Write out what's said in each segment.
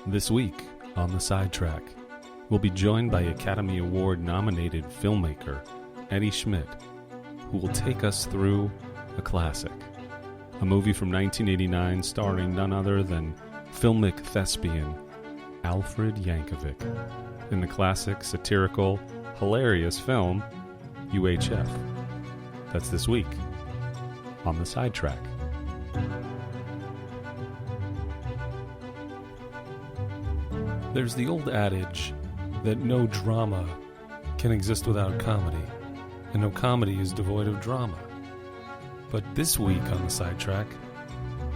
This week on The Sidetrack, we'll be joined by Academy Award-nominated filmmaker Eddie Schmidt, who will take us through a classic, a movie from 1989 starring none other than filmic thespian Alfred Yankovic in the classic, satirical, hilarious film UHF. That's this week on The Sidetrack. There's the old adage that no drama can exist without comedy, and no comedy is devoid of drama. But this week on The Sidetrack,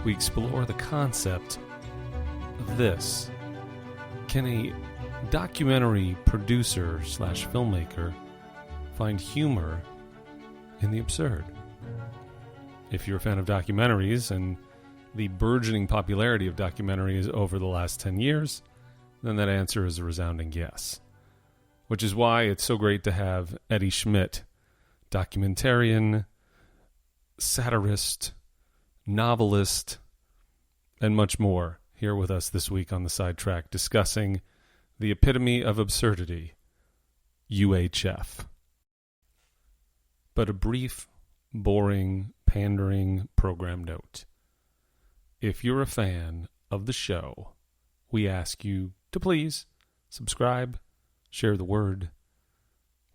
we explore the concept of this. Can a documentary producer slash filmmaker find humor in the absurd? If you're a fan of documentaries and the burgeoning popularity of documentaries over the last 10 years, then that answer is a resounding yes. Which is why it's so great to have Eddie Schmidt, documentarian, satirist, novelist, and much more, here with us this week on The Sidetrack, discussing the epitome of absurdity, UHF. But a brief, boring, pandering program note. If you're a fan of the show, we ask you to please subscribe, share the word,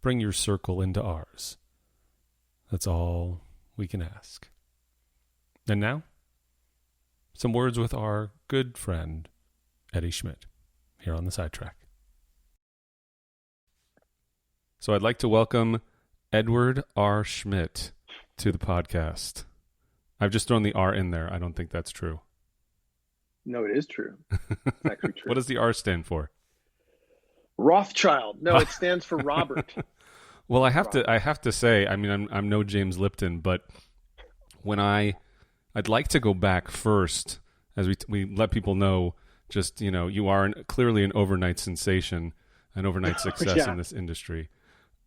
bring your circle into ours. That's all we can ask. And now, some words with our good friend, Eddie Schmidt, here on The Sidetrack. So I'd like to welcome Edward R. Schmidt to the podcast. I've just thrown the R in there. I don't think that's true. No, it is true. It's actually true. What does the R stand for? Rothschild. No, it stands for Robert. Well, I have to say, I mean, I'm no James Lipton, but when I'd like to go back first, as we let people know, just, you know, you are clearly an overnight sensation, an overnight success in this industry.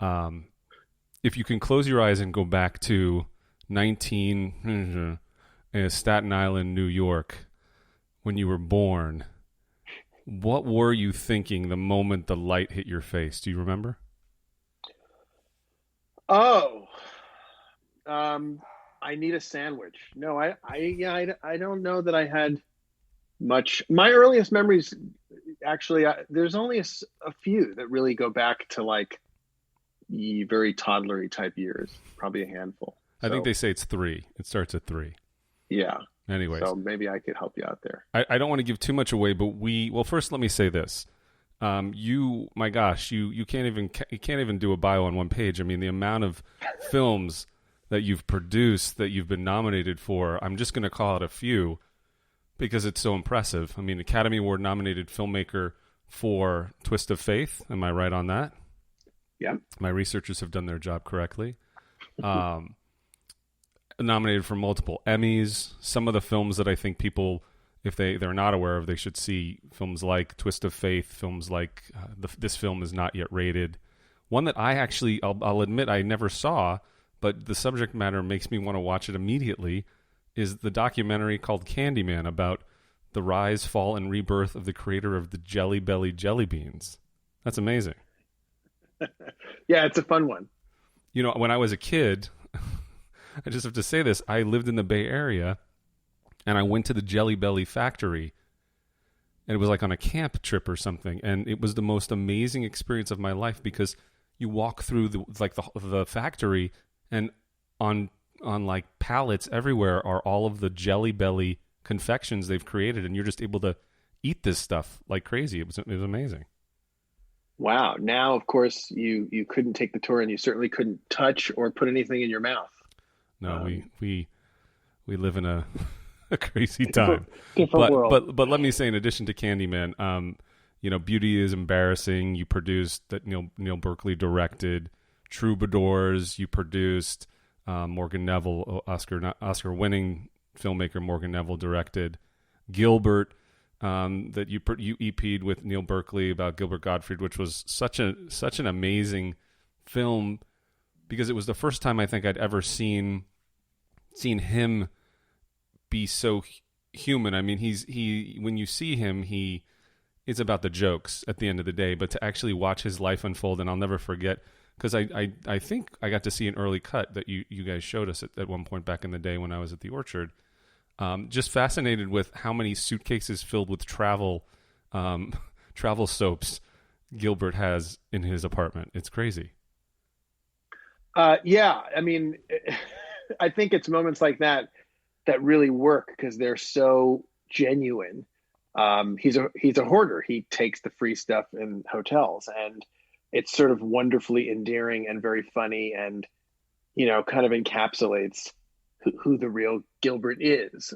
If you can close your eyes and go back to Staten Island, New York, when you were born, what were you thinking the moment the light hit your face? Do you remember? Oh, I need a sandwich. No, I don't know that I had much. My earliest memories, actually, there's only a few that really go back to like very toddlery type years. Probably a handful. I think they say it's 3. It starts at 3. Yeah. Anyways, so maybe I could help you out there. I don't want to give too much away, but first let me say this. You can't even do a bio on one page. I mean, the amount of films that you've produced, that you've been nominated for, I'm just going to call it a few because it's so impressive. I mean, Academy Award nominated filmmaker for Twist of Faith. Am I right on that? Yeah. My researchers have done their job correctly. Nominated for multiple Emmys. Some of the films that I think people, if they're not aware of, they should see, films like Twist of Faith, films like This Film Is Not Yet Rated. One that I actually, I'll admit I never saw, but the subject matter makes me want to watch it immediately, is the documentary called Candyman about the rise, fall, and rebirth of the creator of the Jelly Belly jelly beans. That's amazing. Yeah, it's a fun one. You know, when I was a kid, I just have to say this, I lived in the Bay Area, and I went to the Jelly Belly factory, and it was like on a camp trip or something, and it was the most amazing experience of my life because you walk through the factory, and on like pallets everywhere are all of the Jelly Belly confections they've created, and you're just able to eat this stuff like crazy. It was amazing. Wow. Now, of course, you couldn't take the tour, and you certainly couldn't touch or put anything in your mouth. No, we live in a crazy time. Different world. But let me say, in addition to Candyman, you know, Beauty is Embarrassing. You produced that Neil Berkeley directed. Troubadours. You produced Morgan Neville, Oscar-winning filmmaker Morgan Neville directed. Gilbert, that you EP'd with Neil Berkeley about Gilbert Gottfried, which was such an amazing film because it was the first time I think I'd ever seen him be so human. I mean, he when you see him, it's about the jokes at the end of the day, but to actually watch his life unfold, and I'll never forget, because I think I got to see an early cut that you guys showed us at one point back in the day when I was at the Orchard. Just fascinated with how many suitcases filled with travel soaps Gilbert has in his apartment. It's crazy. Yeah, I mean, I think it's moments like that that really work because they're so genuine. He's a hoarder. He takes the free stuff in hotels, and it's sort of wonderfully endearing and very funny, and kind of encapsulates who the real Gilbert is.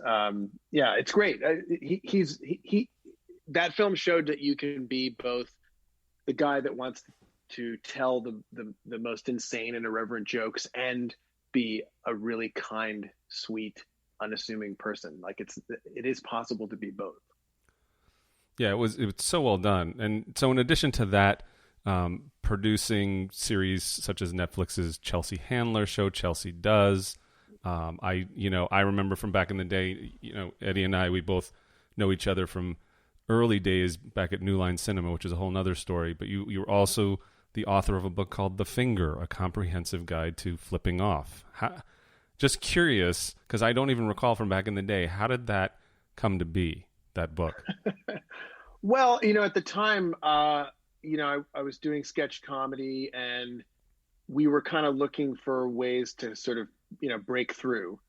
Yeah, it's great. He that film showed that you can be both the guy that wants to tell the most insane and irreverent jokes and be a really kind, sweet, unassuming person. Like it is possible to be both. Yeah, it was so well done. And so in addition to that, producing series such as Netflix's Chelsea Handler show, Chelsea Does. I remember from back in the day, Eddie and I, we both know each other from early days back at New Line Cinema, which is a whole nother story. But you're also the author of a book called The Finger, a comprehensive guide to flipping off. Just curious, because I don't even recall from back in the day, how did come to be, that book? Well, at the time, I was doing sketch comedy, and we were kind of looking for ways to sort of, break through.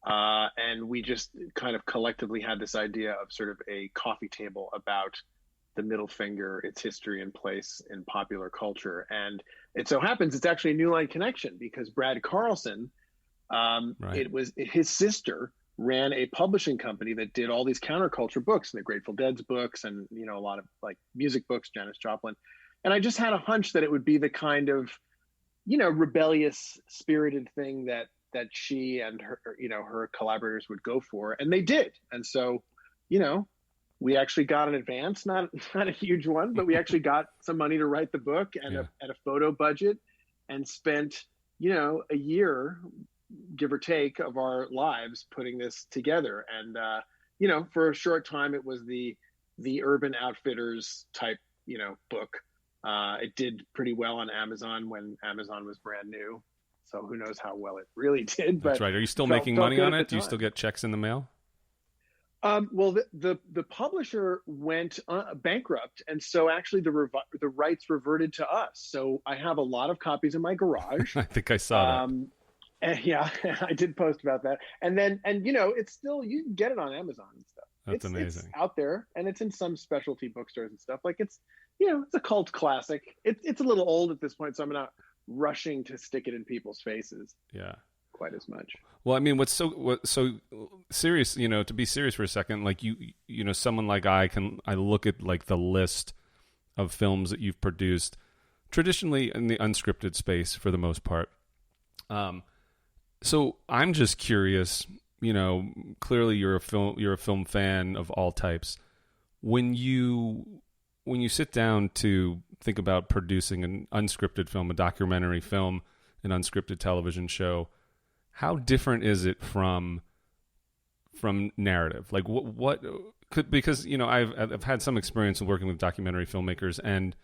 And we just kind of collectively had this idea of sort of a coffee table about the middle finger, its history and place in popular culture. And it so happens it's actually a New Line connection because Brad Carlson, Right. It was his sister ran a publishing company that did all these counterculture books, and the Grateful Dead's books, and a lot of like music books, Janis Joplin. And I just had a hunch that it would be the kind of rebellious, spirited thing that she and her collaborators would go for, and they did. And so we actually got an advance, not a huge one, but we actually got some money to write the book and at a photo budget, and spent a year, give or take, of our lives putting this together. And for a short time it was the Urban Outfitters type book. It did pretty well on Amazon when Amazon was brand new, so who knows how well it really did. But that's right. Are you still making money on it? Do you still get checks in the mail? Well, the publisher went bankrupt, and so actually the rights reverted to us. So I have a lot of copies in my garage. I think I saw that. And yeah, I did post about that. And then it's still, you can get it on Amazon and stuff. That's amazing. It's out there, and it's in some specialty bookstores and stuff. Like it's a cult classic. It's a little old at this point, so I'm not rushing to stick it in people's faces. Yeah. Quite as much. Well, I mean, what's so serious, to be serious for a second, like someone like I look at like the list of films that you've produced traditionally in the unscripted space for the most part. So I'm just curious, clearly you're a film fan of all types. When you sit down to think about producing an unscripted film, a documentary film, an unscripted television show, how different is it from narrative? Like what could, because I've had some experience in working with documentary filmmakers, and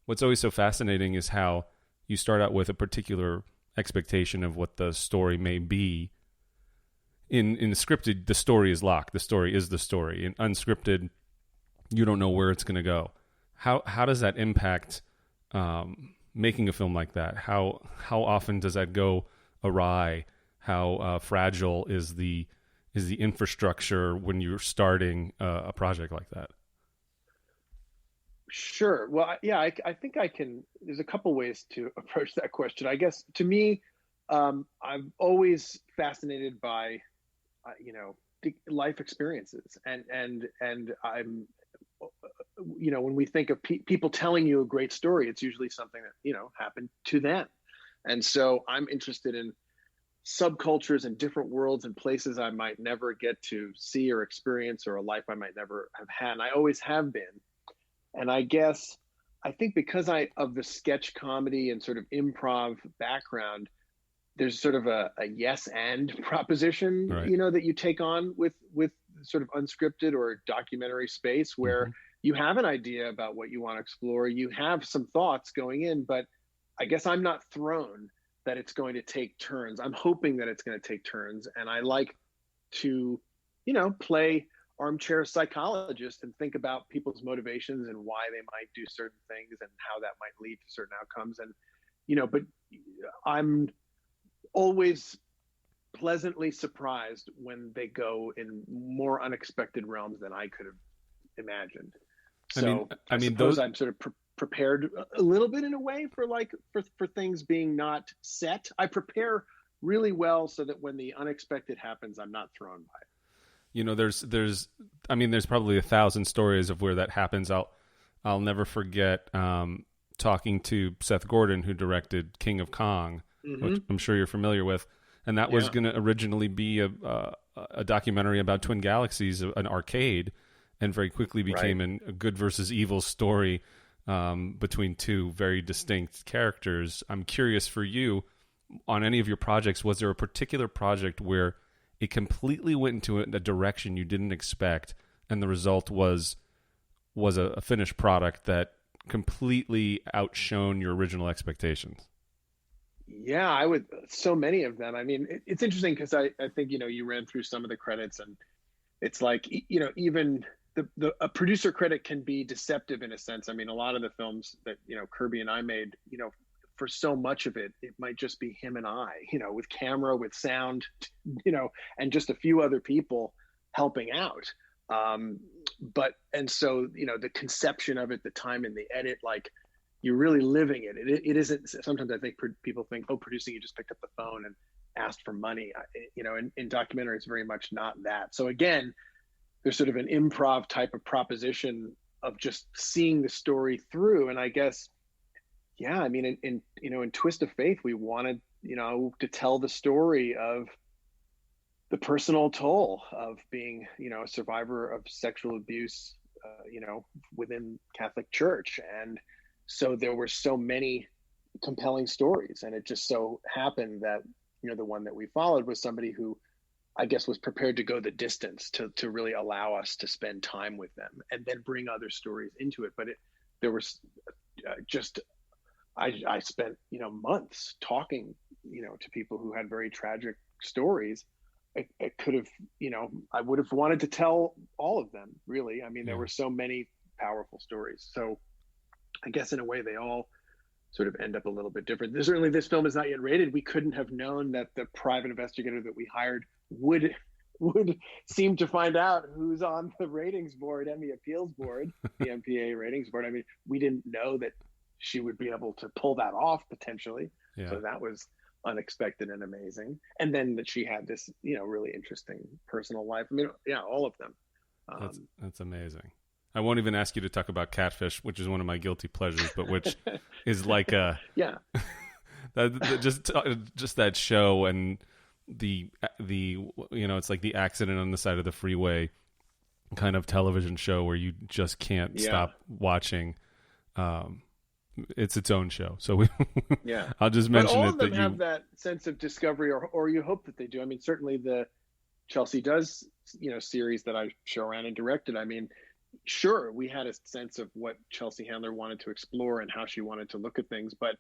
what's always so fascinating is how you start out with a particular expectation of what the story may be. In scripted, the story is locked. The story is the story. In unscripted, you don't know where it's going to go. How does that impact making a film like that? How often does that go awry? How fragile is the infrastructure when you're starting a project like that? Sure. Well, yeah, I think I can. There's a couple ways to approach that question. I guess to me, I'm always fascinated by, life experiences, and I'm, when we think of people telling you a great story, it's usually something that happened to them, and so I'm interested in subcultures and different worlds and places I might never get to see or experience, or a life I might never have had. And I always have been. And I think because of the sketch comedy and sort of improv background, there's sort of a yes and proposition, right, that you take on with sort of unscripted or documentary space where Mm-hmm. you have an idea about what you want to explore, you have some thoughts going in, but I guess I'm not thrown that it's going to take turns. I'm hoping that it's going to take turns, and I like to, play armchair psychologist and think about people's motivations and why they might do certain things and how that might lead to certain outcomes. And, but I'm always pleasantly surprised when they go in more unexpected realms than I could have imagined. So I suppose I'm sort of prepared a little bit in a way for for things being not set. I prepare really well so that when the unexpected happens, I'm not thrown by it. There's probably 1,000 stories of where that happens. I'll never forget talking to Seth Gordon, who directed King of Kong, which I'm sure you're familiar with, and that was going to originally be a documentary about Twin Galaxies, an arcade, and very quickly became a good versus evil story between two very distinct characters. I'm curious for you, on any of your projects, was there a particular project where it completely went into a direction you didn't expect, and the result was a finished product that completely outshone your original expectations? Yeah, I would. So many of them. I mean, it's interesting because I think, you ran through some of the credits, and it's like, even a producer credit can be deceptive in a sense. I mean, a lot of the films that, Kirby and I made, for so much of it, it might just be him and I, with camera, with sound, and just a few other people helping out. And so, the conception of it, the time in the edit, like, you're really living it. It isn't. Sometimes I think people think, oh, producing, you just picked up the phone and asked for money. In documentary, it's very much not that. So again, there's sort of an improv type of proposition of just seeing the story through. And I guess, yeah, I mean, in Twist of Faith, we wanted, to tell the story of the personal toll of being, a survivor of sexual abuse, within Catholic Church. And so there were so many compelling stories, and it just so happened that, the one that we followed was somebody who, I guess, was prepared to go the distance to really allow us to spend time with them and then bring other stories into it. But there was I spent, months talking, to people who had very tragic stories. It could have, I would have wanted to tell all of them, really. I mean, there were so many powerful stories. So I guess in a way they all sort of end up a little bit different. Certainly this film is not yet rated. We couldn't have known that the private investigator that we hired would seem to find out who's on the ratings board, Emmy appeals board, the MPA ratings board. I mean, we didn't know that she would be able to pull that off potentially. Yeah. So that was unexpected and amazing. And then that she had this, really interesting personal life. I mean, yeah, all of them. That's amazing. I won't even ask you to talk about Catfish, which is one of my guilty pleasures, but which is like just that show, and the it's like the accident on the side of the freeway kind of television show where you just can't stop watching. It's its own show. So I'll just mention all it of them that have that sense of discovery, or you hope that they do. I mean, certainly the Chelsea Does, series that I show around and directed. I mean, sure, we had a sense of what Chelsea Handler wanted to explore and how she wanted to look at things, but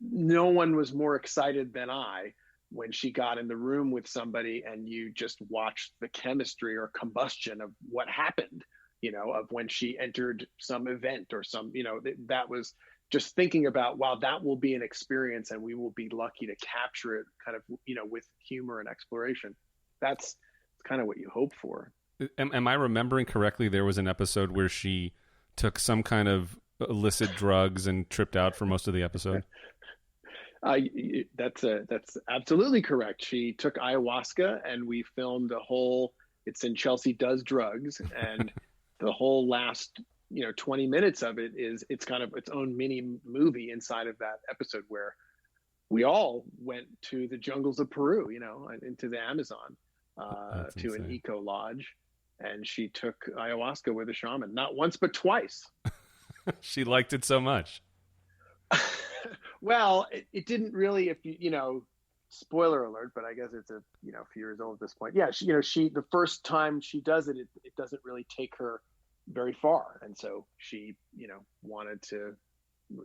no one was more excited than I when she got in the room with somebody and you just watched the chemistry or combustion of what happened, of when she entered some event or some, that was just thinking about, wow, that will be an experience and we will be lucky to capture it kind of, with humor and exploration. That's kind of what you hope for. Am I remembering correctly? There was an episode where she took some kind of illicit drugs and tripped out for most of the episode. That's absolutely correct. She took ayahuasca, and we filmed it's in Chelsea Does Drugs, and the whole last 20 minutes of it's kind of its own mini movie inside of that episode, where we all went to the jungles of Peru, into the Amazon, to an eco lodge. And she took ayahuasca with a shaman, not once, but twice. She liked it so much. Well, it didn't really, spoiler alert, but I guess it's a few years old at this point. Yeah, she the first time she does it, it doesn't really take her very far, and so she wanted to.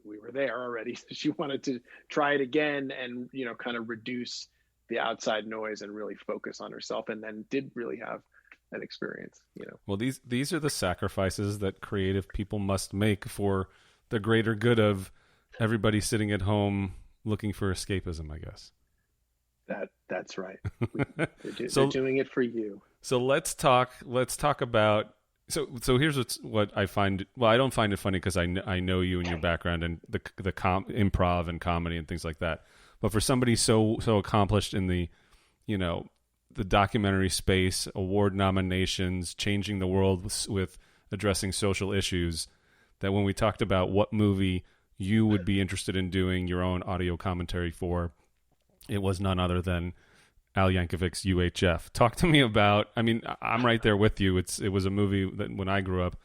We were there already, so she wanted to try it again and kind of reduce the outside noise and really focus on herself, and then did really have an experience. Well, these are the sacrifices that creative people must make for the greater good of everybody sitting at home looking for escapism, I guess. That's right. They're doing it for you. So let's talk about. So here's what I find. Well, I don't find it funny because I know you and your background and the improv and comedy and things like that. But for somebody so accomplished in the documentary space, award nominations, changing the world with addressing social issues, that when we talked about what movie you would be interested in doing your own audio commentary for, it was none other than Al Yankovic's UHF. Talk to me about. I mean, I'm right there with you. It was a movie that when I grew up,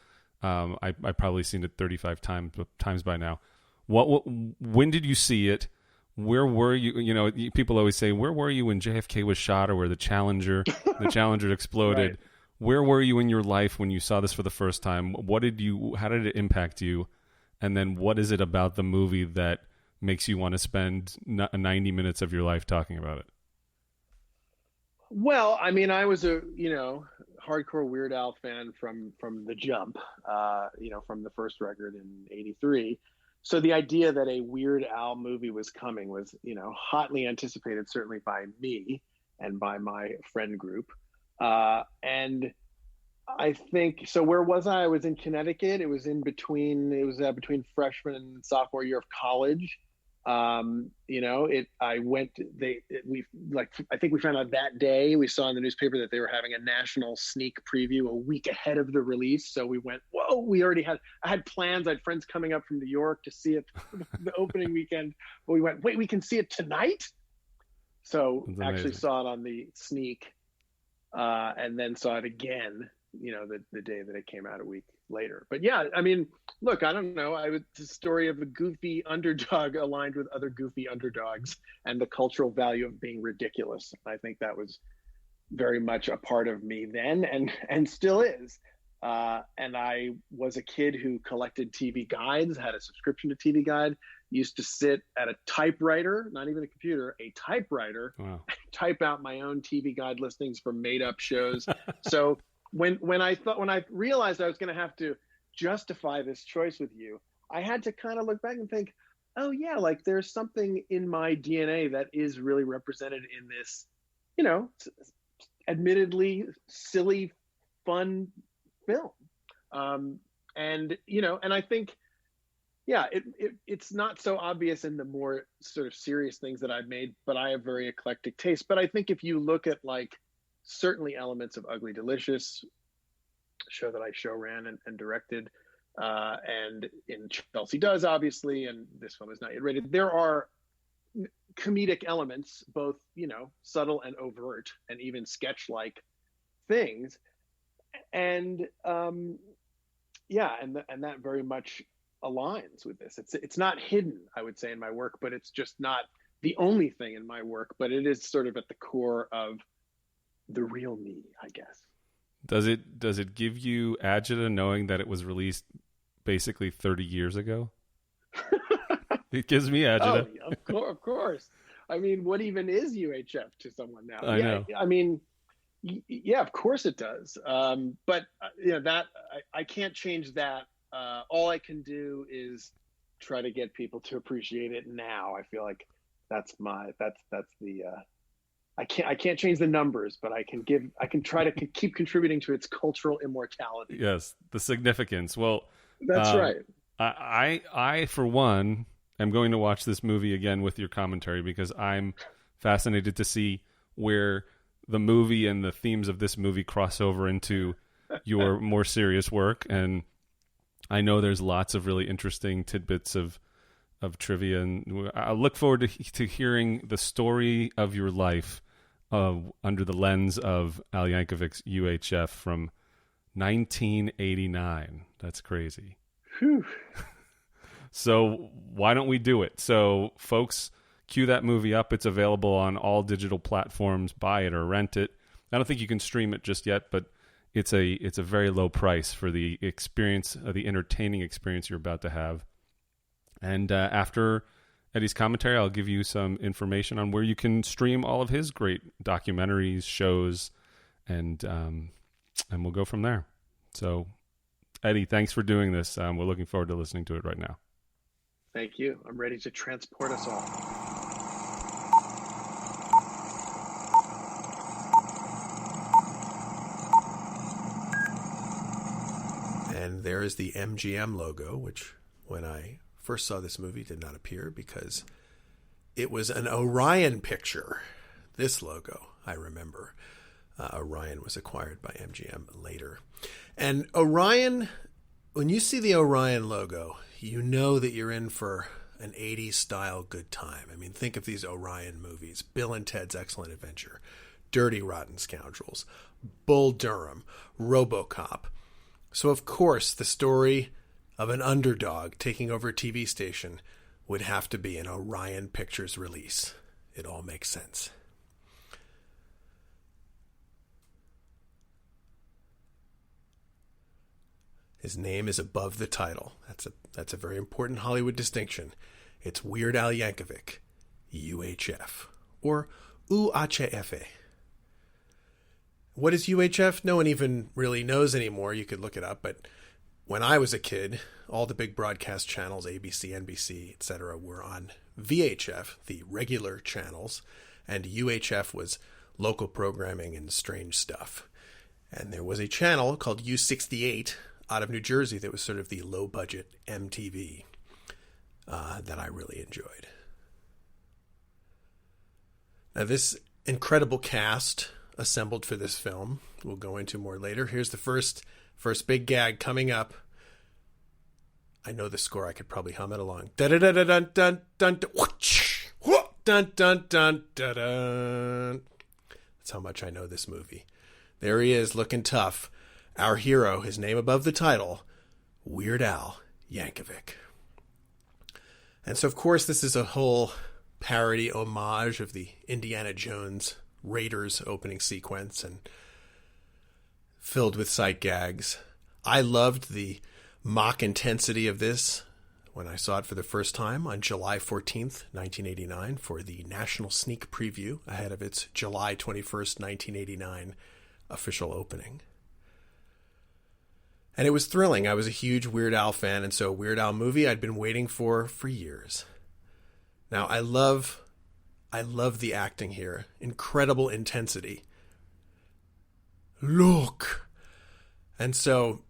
I probably seen it 35 times by now. When did you see it? Where were you? People always say, where were you when JFK was shot or where the Challenger exploded? Right. Where were you in your life when you saw this for the first time? How did it impact you? And then what is it about the movie that makes you want to spend 90 minutes of your life talking about it? Well, I mean, I was a hardcore Weird Al fan from the jump, from the first record in '83. So the idea that a Weird Al movie was coming was hotly anticipated, certainly by me and by my friend group. And I think so. Where was I? I was in Connecticut. It was between freshman and sophomore year of college. I think we found out that day. We saw in the newspaper that they were having a national sneak preview a week ahead of the release. So we went, whoa, I had plans. I had friends coming up from New York to see it the opening weekend. But we went, wait, we can see it tonight? So actually saw it on the sneak, and then saw it again, the day that it came out a week later. But yeah, I mean, look, I don't know. It's a story of a goofy underdog aligned with other goofy underdogs and the cultural value of being ridiculous. I think that was very much a part of me then and still is. And I was a kid who collected TV guides, had a subscription to TV Guide, used to sit at a typewriter, not even a computer, a typewriter, wow. Type out my own TV Guide listings for made up shows. So when I realized I was going to have to justify this choice with you, I had to kind of look back and think, oh yeah, like there's something in my DNA that is really represented in this, admittedly silly, fun film. And I think, yeah, it's not so obvious in the more sort of serious things that I've made, but I have very eclectic taste. But I think if you look at certainly elements of Ugly Delicious, show that I ran and directed, and in Chelsea Does, obviously, and this film is not yet rated, there are comedic elements, both, subtle and overt, and even sketch-like things. And and that very much aligns with this. It's not hidden, I would say, in my work, but it's just not the only thing in my work, but it is sort of at the core of the real me, I guess. Does it give you agita knowing that it was released basically 30 years ago? It gives me agita. Oh, of course. I mean, what even is UHF to someone now? I know. I mean, yeah, of course it does. But that I can't change that. All I can do is try to get people to appreciate it now. I feel like that's the I can't change the numbers, but I can try to keep contributing to its cultural immortality. Yes, the significance. Well, that's right. I for one am going to watch this movie again with your commentary because I'm fascinated to see where the movie and the themes of this movie cross over into your more serious work. And I know there's lots of really interesting tidbits of trivia, and I look forward to hearing the story of your life under the lens of Al Yankovic's UHF from 1989. That's crazy. Whew. So why don't we do it? So folks Cue that movie up. It's available on all digital platforms. Buy it or rent it. I don't think you can stream it just yet, but it's a very low price for the experience, the entertaining experience you're about to have. And after Eddie's commentary, I'll give you some information on where you can stream all of his great documentaries, shows, and we'll go from there. So, Eddie, thanks for doing this. We're looking forward to listening to it right now. Thank you. I'm ready to transport us all. And there is the MGM logo, which when I first saw this movie did not appear because it was an Orion picture. This logo, I remember. Orion was acquired by MGM later. And Orion, when you see the Orion logo, you know that you're in for an 80s style good time. I mean, think of these Orion movies. Bill and Ted's Excellent Adventure, Dirty Rotten Scoundrels, Bull Durham, RoboCop. So, of course, the story of an underdog taking over a TV station would have to be an Orion Pictures release. It all makes sense. His name is above the title. That's a very important Hollywood distinction. It's Weird Al Yankovic, UHF, or UHF. What is UHF? No one even really knows anymore. You could look it up, but when I was a kid, all the big broadcast channels, ABC, NBC, etc., were on VHF, the regular channels, and UHF was local programming and strange stuff. And there was a channel called U68 out of New Jersey that was sort of the low-budget MTV that I really enjoyed. Now, this incredible cast assembled for this film, we'll go into more later. Here's the first big gag coming up. I know the score. I could probably hum it along. Dun dun dun dun dun dun dun dun dun dun. That's how much I know this movie. There he is, looking tough. Our hero, his name above the title, Weird Al Yankovic. And so, of course, this is a whole parody homage of the Indiana Jones Raiders opening sequence and filled with sight gags. I loved the mock intensity of this when I saw it for the first time on July 14th, 1989, for the national sneak preview ahead of its July 21st, 1989 official opening. And it was thrilling. I was a huge Weird Al fan, and so a Weird Al movie I'd been waiting for years. Now, I love the acting here. Incredible intensity. Look! And so,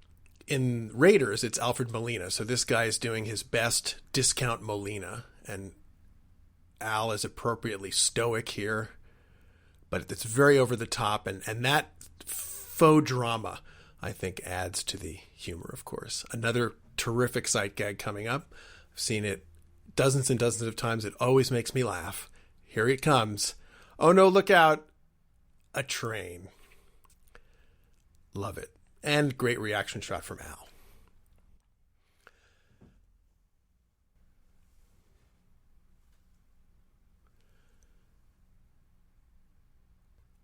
in Raiders, it's Alfred Molina. So this guy is doing his best discount Molina, and Al is appropriately stoic here, but it's very over the top, and that faux drama, I think, adds to the humor, of course. Another terrific sight gag coming up. I've seen it dozens and dozens of times. It always makes me laugh. Here it comes. Oh no, look out. A train. Love it. And great reaction shot from Al.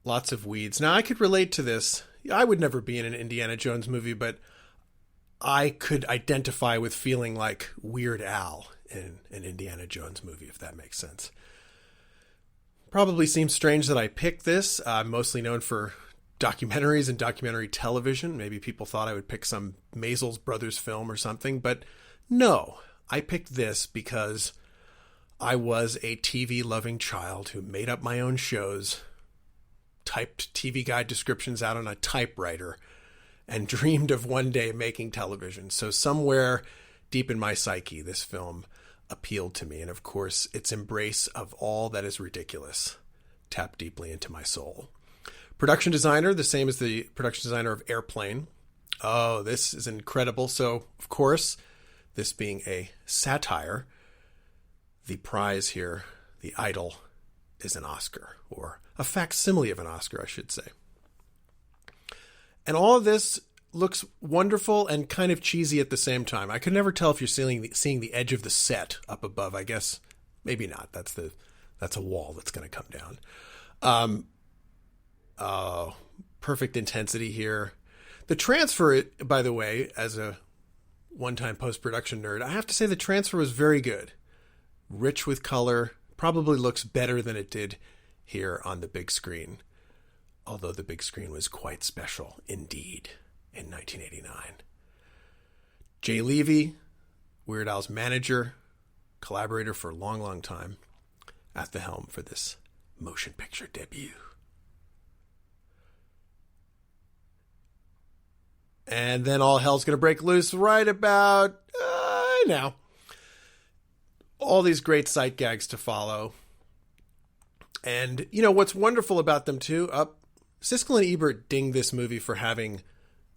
Lots of weeds. Now, I could relate to this. I would never be in an Indiana Jones movie, but I could identify with feeling like Weird Al in an Indiana Jones movie, if that makes sense. Probably seems strange that I picked this. I'm mostly known for documentaries and documentary television. Maybe people thought I would pick some Maisels Brothers film or something, but no. I picked this because I was a TV-loving child who made up my own shows, typed TV guide descriptions out on a typewriter, and dreamed of one day making television. So somewhere deep in my psyche, this film appealed to me. And of course, its embrace of all that is ridiculous tapped deeply into my soul. Production designer, the same as the production designer of Airplane. Oh, this is incredible. So, of course, this being a satire, the prize here, the idol, is an Oscar, or a facsimile of an Oscar, I should say. And all of this looks wonderful and kind of cheesy at the same time. I could never tell if you're seeing the edge of the set up above. I guess maybe not. That's the That's a wall that's going to come down. Perfect intensity here. The transfer, by the way, as a one-time post-production nerd, I have to say the transfer was very good. Rich with color, probably looks better than it did here on the big screen. Although the big screen was quite special indeed in 1989. Jay Levy, Weird Al's manager, collaborator for a long, long time, at the helm for this motion picture debut. And then all hell's going to break loose right about now. All these great sight gags to follow. And, you know, what's wonderful about them, too, Siskel and Ebert dinged this movie for having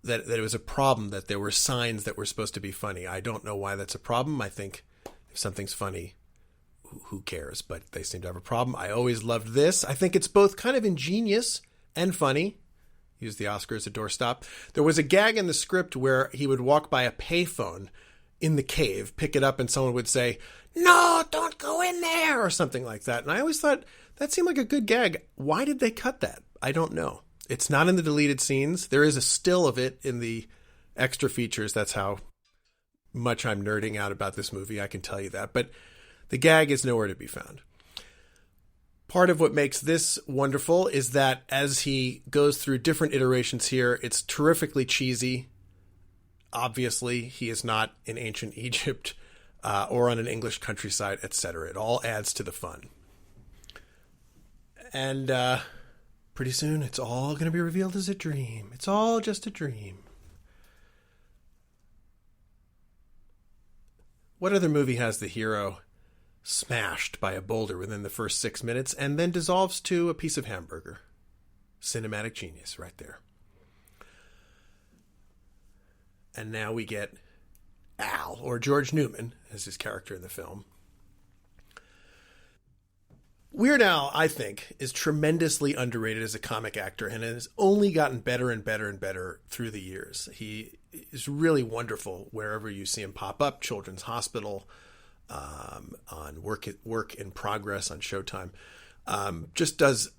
that it was a problem, that there were signs that were supposed to be funny. I don't know why that's a problem. I think if something's funny, who cares? But they seem to have a problem. I always loved this. I think it's both kind of ingenious and funny. Use the Oscar as a doorstop. There was a gag in the script where he would walk by a payphone in the cave, pick it up, and someone would say, "No, don't go in there," or something like that. And I always thought that seemed like a good gag. Why did they cut that? I don't know. It's not in the deleted scenes. There is a still of it in the extra features. That's how much I'm nerding out about this movie. I can tell you that. But the gag is nowhere to be found. Part of what makes this wonderful is that as he goes through different iterations here, it's terrifically cheesy. Obviously, he is not in ancient Egypt or on an English countryside, etc. It all adds to the fun. And pretty soon, it's all going to be revealed as a dream. It's all just a dream. What other movie has the hero smashed by a boulder within the first 6 minutes and then dissolves to a piece of hamburger? Cinematic genius right there. And now we get Al, or George Newman, as his character in the film. Weird Al, I think, is tremendously underrated as a comic actor and has only gotten better and better and better through the years. He is really wonderful wherever you see him pop up. Children's Hospital, on Work in Progress on Showtime. Just does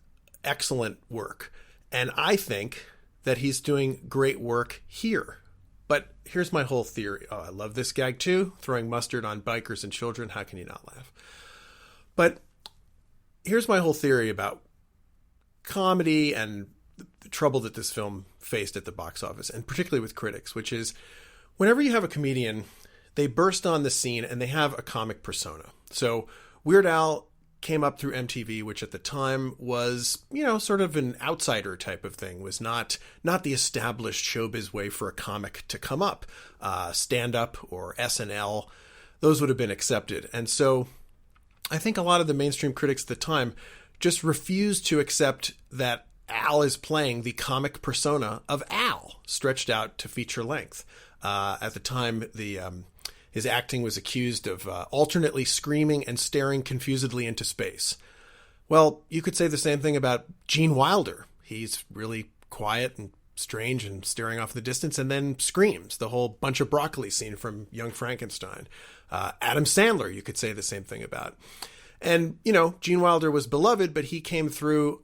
excellent work. And I think that he's doing great work here. But here's my whole theory. Oh, I love this gag too. Throwing mustard on bikers and children. How can you not laugh? But here's my whole theory about comedy and the trouble that this film faced at the box office, and particularly with critics, which is whenever you have a comedian, they burst on the scene and they have a comic persona. So Weird Al came up through MTV, which at the time was, you know, sort of an outsider type of thing, was not the established showbiz way for a comic to come up. Stand-up or SNL, those would have been accepted. And so I think a lot of the mainstream critics at the time just refused to accept that Al is playing the comic persona of Al, stretched out to feature length. At the time, his acting was accused of alternately screaming and staring confusedly into space. Well, you could say the same thing about Gene Wilder. He's really quiet and strange and staring off in the distance and then screams, the whole bunch of broccoli scene from Young Frankenstein. Adam Sandler, you could say the same thing about. And, you know, Gene Wilder was beloved, but he came through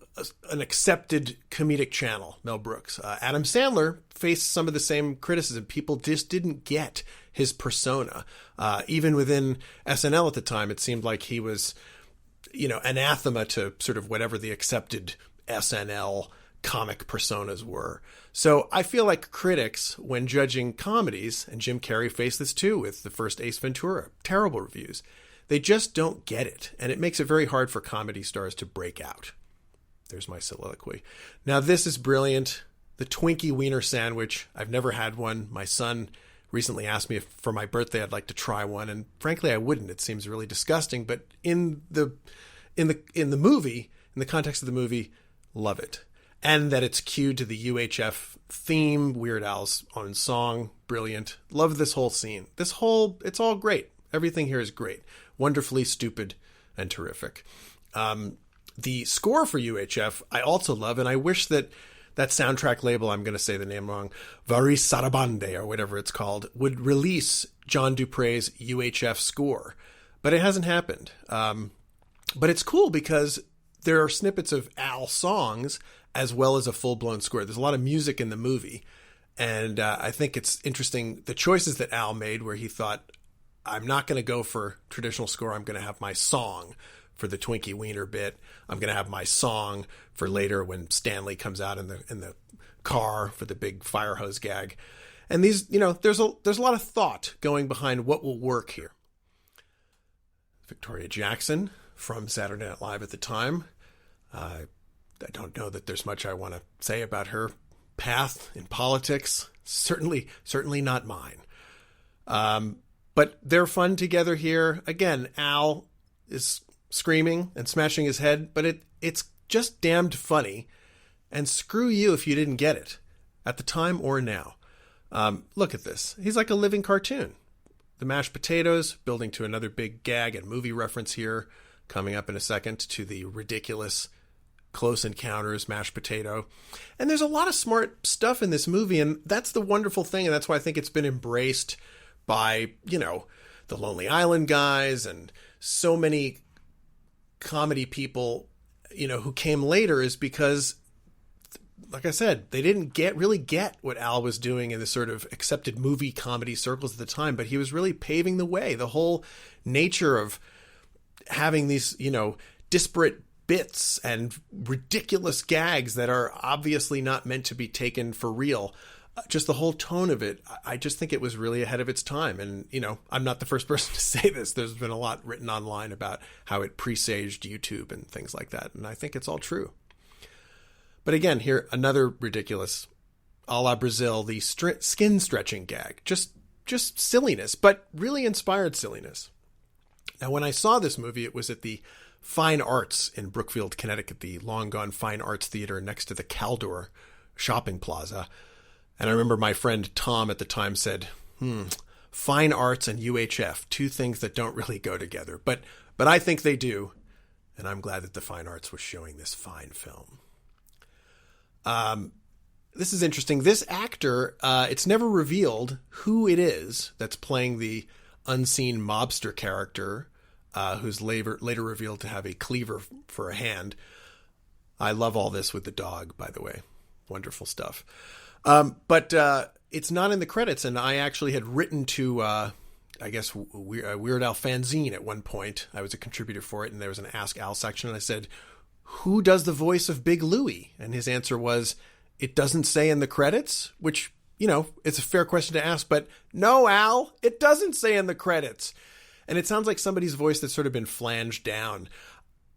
an accepted comedic channel, Mel Brooks. Adam Sandler faced some of the same criticism. People just didn't get his persona. Even within SNL at the time, it seemed like he was, you know, anathema to sort of whatever the accepted SNL comic personas were. So I feel like critics, when judging comedies, and Jim Carrey faced this too with the first Ace Ventura, terrible reviews, they just don't get it. And it makes it very hard for comedy stars to break out. There's my soliloquy. Now, this is brilliant. The Twinkie Wiener Sandwich. I've never had one. My son recently asked me if for my birthday I'd like to try one. And frankly, I wouldn't. It seems really disgusting. But in the movie, in the context of the movie, love it. And that it's cued to the UHF theme, Weird Al's own song, brilliant. Love this whole scene. It's all great. Everything here is great. Wonderfully stupid and terrific. The score for UHF, I also love, and I wish that soundtrack label, I'm going to say the name wrong, Vari Sarabande or whatever it's called, would release John Dupre's UHF score. But it hasn't happened. But it's cool because there are snippets of Al songs as well as a full-blown score. There's a lot of music in the movie. And I think it's interesting, the choices that Al made where he thought, I'm not going to go for traditional score. I'm going to have my song for the Twinkie Wiener bit. I'm going to have my song for later when Stanley comes out in the car for the big fire hose gag. And these, there's a lot of thought going behind what will work here. Victoria Jackson from Saturday Night Live at the time. I don't know that there's much I want to say about her path in politics. Certainly not mine. But they're fun together here. Again, Al is screaming and smashing his head, but it's just damned funny. And screw you if you didn't get it at the time or now. Look at this. He's like a living cartoon. The mashed potatoes, building to another big gag and movie reference here, coming up in a second to the ridiculous Close Encounters mashed potato. And there's a lot of smart stuff in this movie, and that's the wonderful thing, and that's why I think it's been embraced by, the Lonely Island guys and so many comedy people, who came later, is because, like I said, they didn't really get what Al was doing in the sort of accepted movie comedy circles at the time, but he was really paving the way. The whole nature of having these, disparate bits and ridiculous gags that are obviously not meant to be taken for real. Just the whole tone of it, I just think it was really ahead of its time. And, I'm not the first person to say this. There's been a lot written online about how it presaged YouTube and things like that. And I think it's all true. But again, here, another ridiculous, a la Brazil, the skin stretching gag. Just silliness, but really inspired silliness. Now, when I saw this movie, it was at the Fine Arts in Brookfield, Connecticut, the long-gone Fine Arts Theater next to the Caldor Shopping Plaza. And I remember my friend Tom at the time said, Fine Arts and UHF, two things that don't really go together. But I think they do. And I'm glad that the Fine Arts was showing this fine film. This is interesting. This actor, it's never revealed who it is that's playing the unseen mobster character, who's later revealed to have a cleaver for a hand. I love all this with the dog, by the way. Wonderful stuff. But it's not in the credits, and I actually had written to, Weird Al fanzine at one point. I was a contributor for it, and there was an Ask Al section, and I said, who does the voice of Big Louie? And his answer was, it doesn't say in the credits, which, it's a fair question to ask, but no, Al, it doesn't say in the credits. And it sounds like somebody's voice that's sort of been flanged down.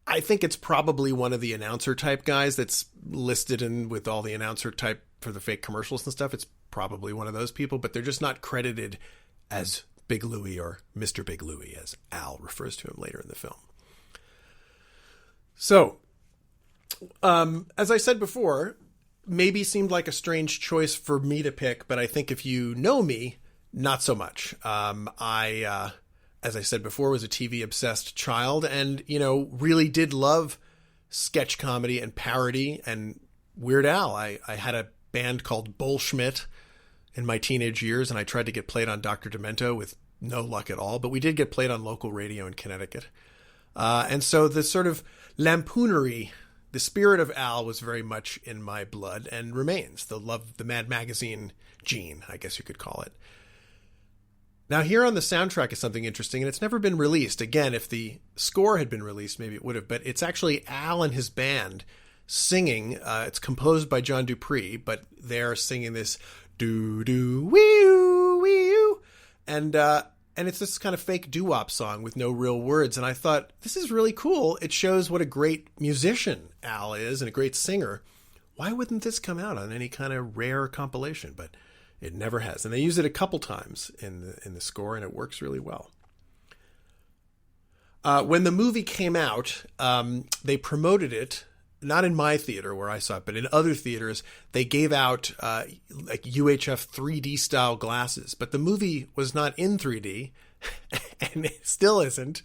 I think it's probably one of the announcer type guys that's listed in with all the announcer type for the fake commercials and stuff. It's probably one of those people, but they're just not credited as Big Louie or Mr. Big Louie, as Al refers to him later in the film. So, as I said before, maybe seemed like a strange choice for me to pick, but I think if you know me, not so much. I as I said before, was a TV-obsessed child and, really did love sketch comedy and parody and Weird Al. I had a band called Bull Schmidt in my teenage years, and I tried to get played on Dr. Demento with no luck at all, but we did get played on local radio in Connecticut. And so the sort of lampoonery, the spirit of Al was very much in my blood and remains. The Mad Magazine gene, I guess you could call it. Now, here on the soundtrack is something interesting, and it's never been released. Again, if the score had been released, maybe it would have, but it's actually Al and his band singing. It's composed by John Dupree, but they're singing this doo-doo, wee-oo, and it's this kind of fake doo-wop song with no real words, and I thought, this is really cool. It shows what a great musician Al is and a great singer. Why wouldn't this come out on any kind of rare compilation? But it never has. And they use it a couple times in the score, and it works really well. When the movie came out, they promoted it, not in my theater where I saw it, but in other theaters. They gave out like UHF 3D style glasses, but the movie was not in 3D, and it still isn't.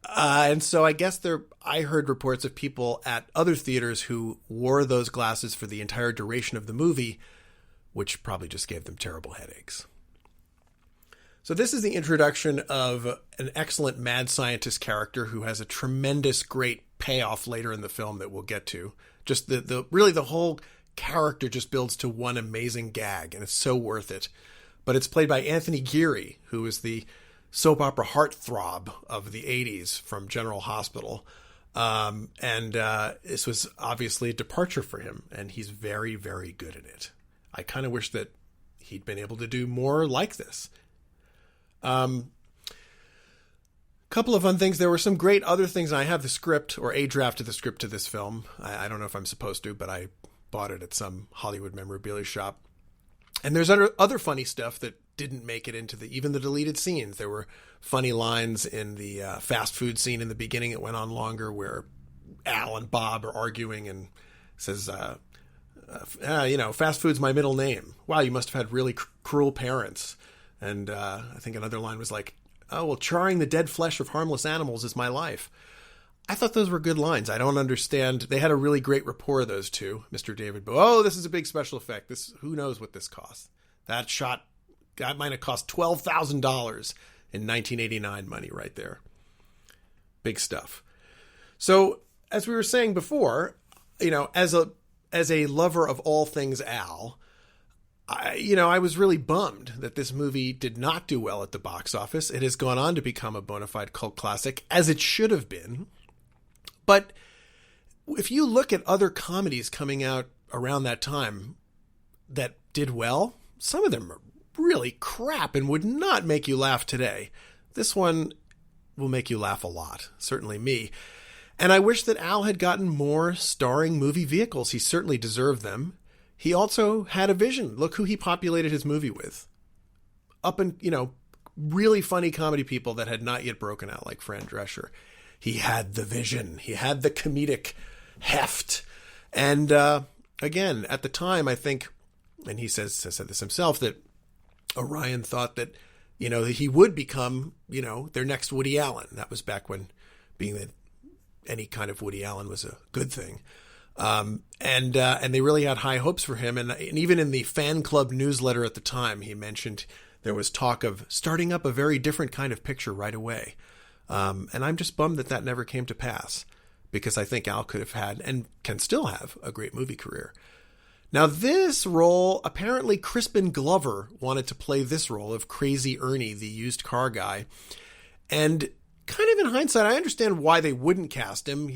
And so I guess I heard reports of people at other theaters who wore those glasses for the entire duration of the movie, which probably just gave them terrible headaches. So this is the introduction of an excellent mad scientist character who has a tremendous, great payoff later in the film that we'll get to. Just the whole character just builds to one amazing gag, and it's so worth it. But it's played by Anthony Geary, who is the soap opera heartthrob of the 80s from General Hospital. This was obviously a departure for him, and he's very, very good at it. I kind of wish that he'd been able to do more like this. Couple of fun things. There were some great other things. I have the script, or a draft of the script to this film. I don't know if I'm supposed to, but I bought it at some Hollywood memorabilia shop. And there's other funny stuff that didn't make it into even the deleted scenes. There were funny lines in the fast food scene in the beginning. It went on longer, where Al and Bob are arguing and says, fast food's my middle name. Wow, you must have had really cruel parents. And I think another line was like, oh, well, charring the dead flesh of harmless animals is my life. I thought those were good lines. I don't understand. They had a really great rapport, those two. Mr. David Bowie. Oh, this is a big special effect. Who knows what this costs? That might have cost $12,000 in 1989 money right there. Big stuff. So, as we were saying before, as a lover of all things Al, I was really bummed that this movie did not do well at the box office. It has gone on to become a bona fide cult classic, as it should have been. But if you look at other comedies coming out around that time that did well, some of them are really crap and would not make you laugh today. This one will make you laugh a lot, certainly me. And I wish that Al had gotten more starring movie vehicles. He certainly deserved them. He also had a vision. Look who he populated his movie with. Really funny comedy people that had not yet broken out, like Fran Drescher. He had the vision. He had the comedic heft. And again, at the time, I think, and he said this himself, that Orion thought that, he would become, their next Woody Allen. That was back when being that any kind of Woody Allen was a good thing. And they really had high hopes for him. And even in the fan club newsletter at the time, he mentioned there was talk of starting up a very different kind of picture right away. And I'm just bummed that never came to pass, because I think Al could have had, and can still have, a great movie career. Now, this role, apparently Crispin Glover wanted to play this role of Crazy Ernie, the used car guy. And kind of in hindsight, I understand why they wouldn't cast him.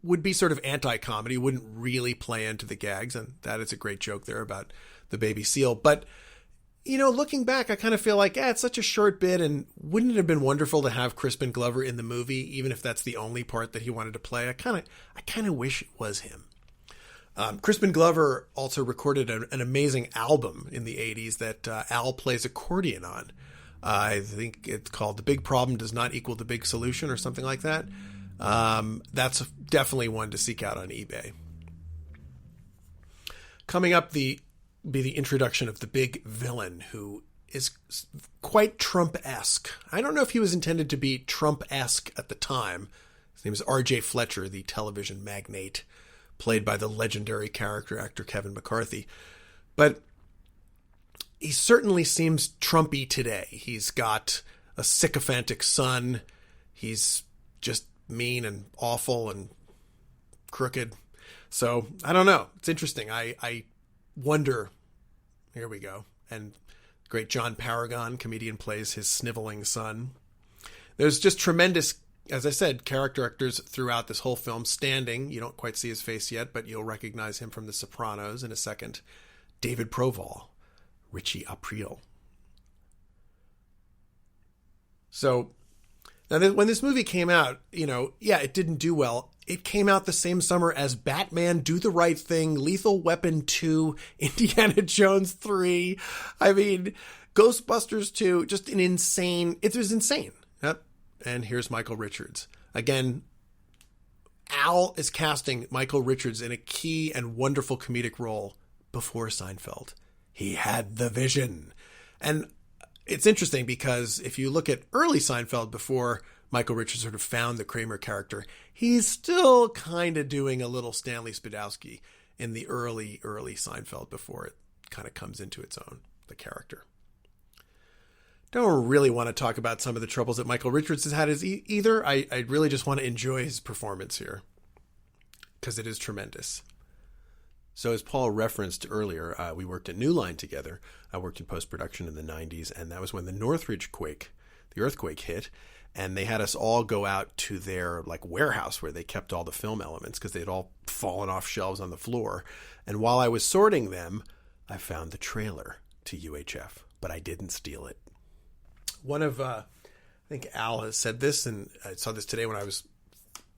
Would be sort of anti-comedy, wouldn't really play into the gags, and that is a great joke there about the baby seal. But, looking back, I kind of feel like, it's such a short bit, and wouldn't it have been wonderful to have Crispin Glover in the movie, even if that's the only part that he wanted to play? I kind of wish it was him. Crispin Glover also recorded an amazing album in the 80s that Al plays accordion on. I think it's called The Big Problem Does Not Equal the Big Solution, or something like that. That's definitely one to seek out on eBay. Coming up, be the introduction of the big villain, who is quite Trump-esque. I don't know if he was intended to be Trump-esque at the time. His name is R.J. Fletcher, the television magnate, played by the legendary character actor Kevin McCarthy. But he certainly seems Trumpy today. He's got a sycophantic son. He's just mean and awful and crooked. So I don't know. It's interesting. I wonder. Here we go. And great John Paragon, comedian, plays his sniveling son. There's just tremendous, as I said, character actors throughout this whole film. Standing, you don't quite see his face yet, but you'll recognize him from The Sopranos in a second. David Proval, Richie Aprile. So now, when this movie came out, it didn't do well. It came out the same summer as Batman, Do the Right Thing, Lethal Weapon 2, Indiana Jones 3. I mean, Ghostbusters 2, just an insane... It was insane. Yep. And here's Michael Richards. Again, Al is casting Michael Richards in a key and wonderful comedic role before Seinfeld. He had the vision. And it's interesting because if you look at early Seinfeld, before Michael Richards sort of found the Kramer character, he's still kind of doing a little Stanley Spadowski in the early Seinfeld before it kind of comes into its own, the character. don't really want to talk about some of the troubles that Michael Richards has had either. I really just want to enjoy his performance here because it is tremendous. So as Paul referenced earlier, we worked at New Line together. I worked in post-production in the 90s, and that was when the Northridge quake, the earthquake hit, and they had us all go out to their warehouse where they kept all the film elements because they'd all fallen off shelves on the floor. And while I was sorting them, I found the trailer to UHF, but I didn't steal it. One of, I think Al has said this, and I saw this today when I was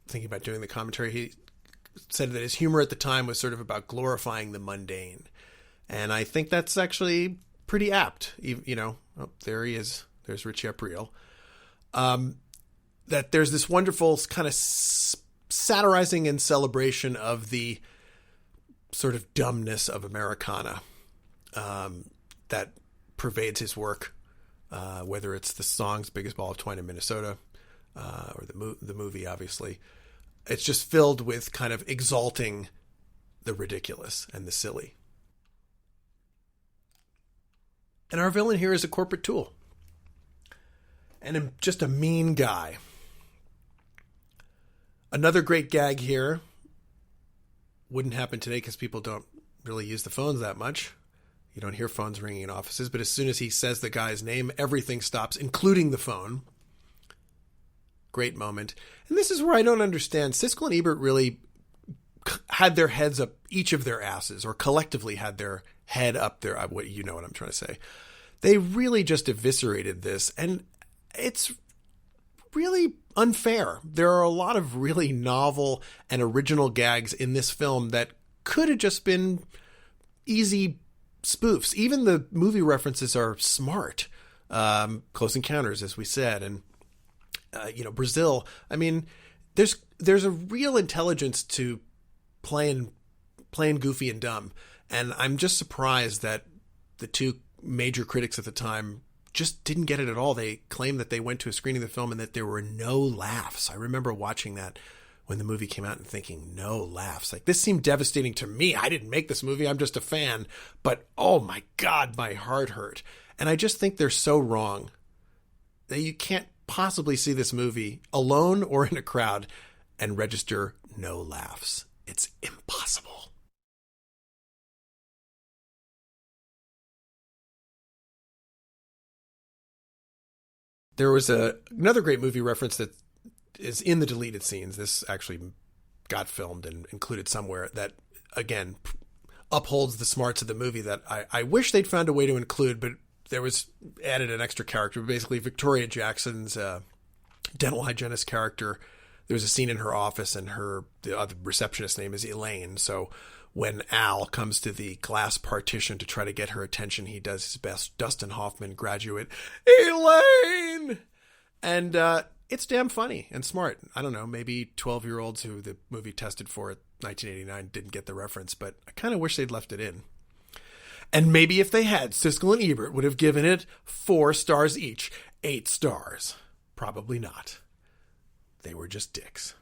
thinking about doing the commentary. He said that his humor at the time was sort of about glorifying the mundane. And I think that's actually pretty apt. There he is. There's Richie Aprile. That there's this wonderful kind of satirizing and celebration of the sort of dumbness of Americana that pervades his work, whether it's the songs Biggest Ball of Twine in Minnesota or the movie, obviously. It's just filled with kind of exalting the ridiculous and the silly. And our villain here is a corporate tool. And just a mean guy. Another great gag here. Wouldn't happen today because people don't really use the phones that much. You don't hear phones ringing in offices. But as soon as he says the guy's name, everything stops, including the phone. Great moment. And this is where I don't understand. Siskel and Ebert really had their heads up each of their asses, or collectively had their head up their, you know what I'm trying to say. They really just eviscerated this, and it's really unfair. There are a lot of really novel and original gags in this film that could have just been easy spoofs. Even the movie references are smart. Close Encounters, as we said, and Brazil. I mean, there's a real intelligence to playing goofy and dumb, and I'm just surprised that the two major critics at the time just didn't get it at all. They claimed that they went to a screening of the film and that there were no laughs. I remember watching that when the movie came out and thinking, no laughs. This seemed devastating to me. I didn't make this movie. I'm just a fan. But oh my God, my heart hurt. And I just think they're so wrong that you can't possibly see this movie alone or in a crowd and register no laughs. It's impossible. There was another great movie reference that is in the deleted scenes. This actually got filmed and included somewhere that, again, upholds the smarts of the movie that I wish they'd found a way to include, but there was added an extra character. Basically, Victoria Jackson's dental hygienist character, there was a scene in her office, and the other receptionist name is Elaine. So when Al comes to the glass partition to try to get her attention, he does his best Dustin Hoffman graduate, Elaine! And it's damn funny and smart. I don't know, maybe 12-year-olds who the movie tested for at 1989 didn't get the reference, but I kind of wish they'd left it in. And maybe if they had, Siskel and Ebert would have given it 4 stars each, 8 stars. Probably not. They were just dicks.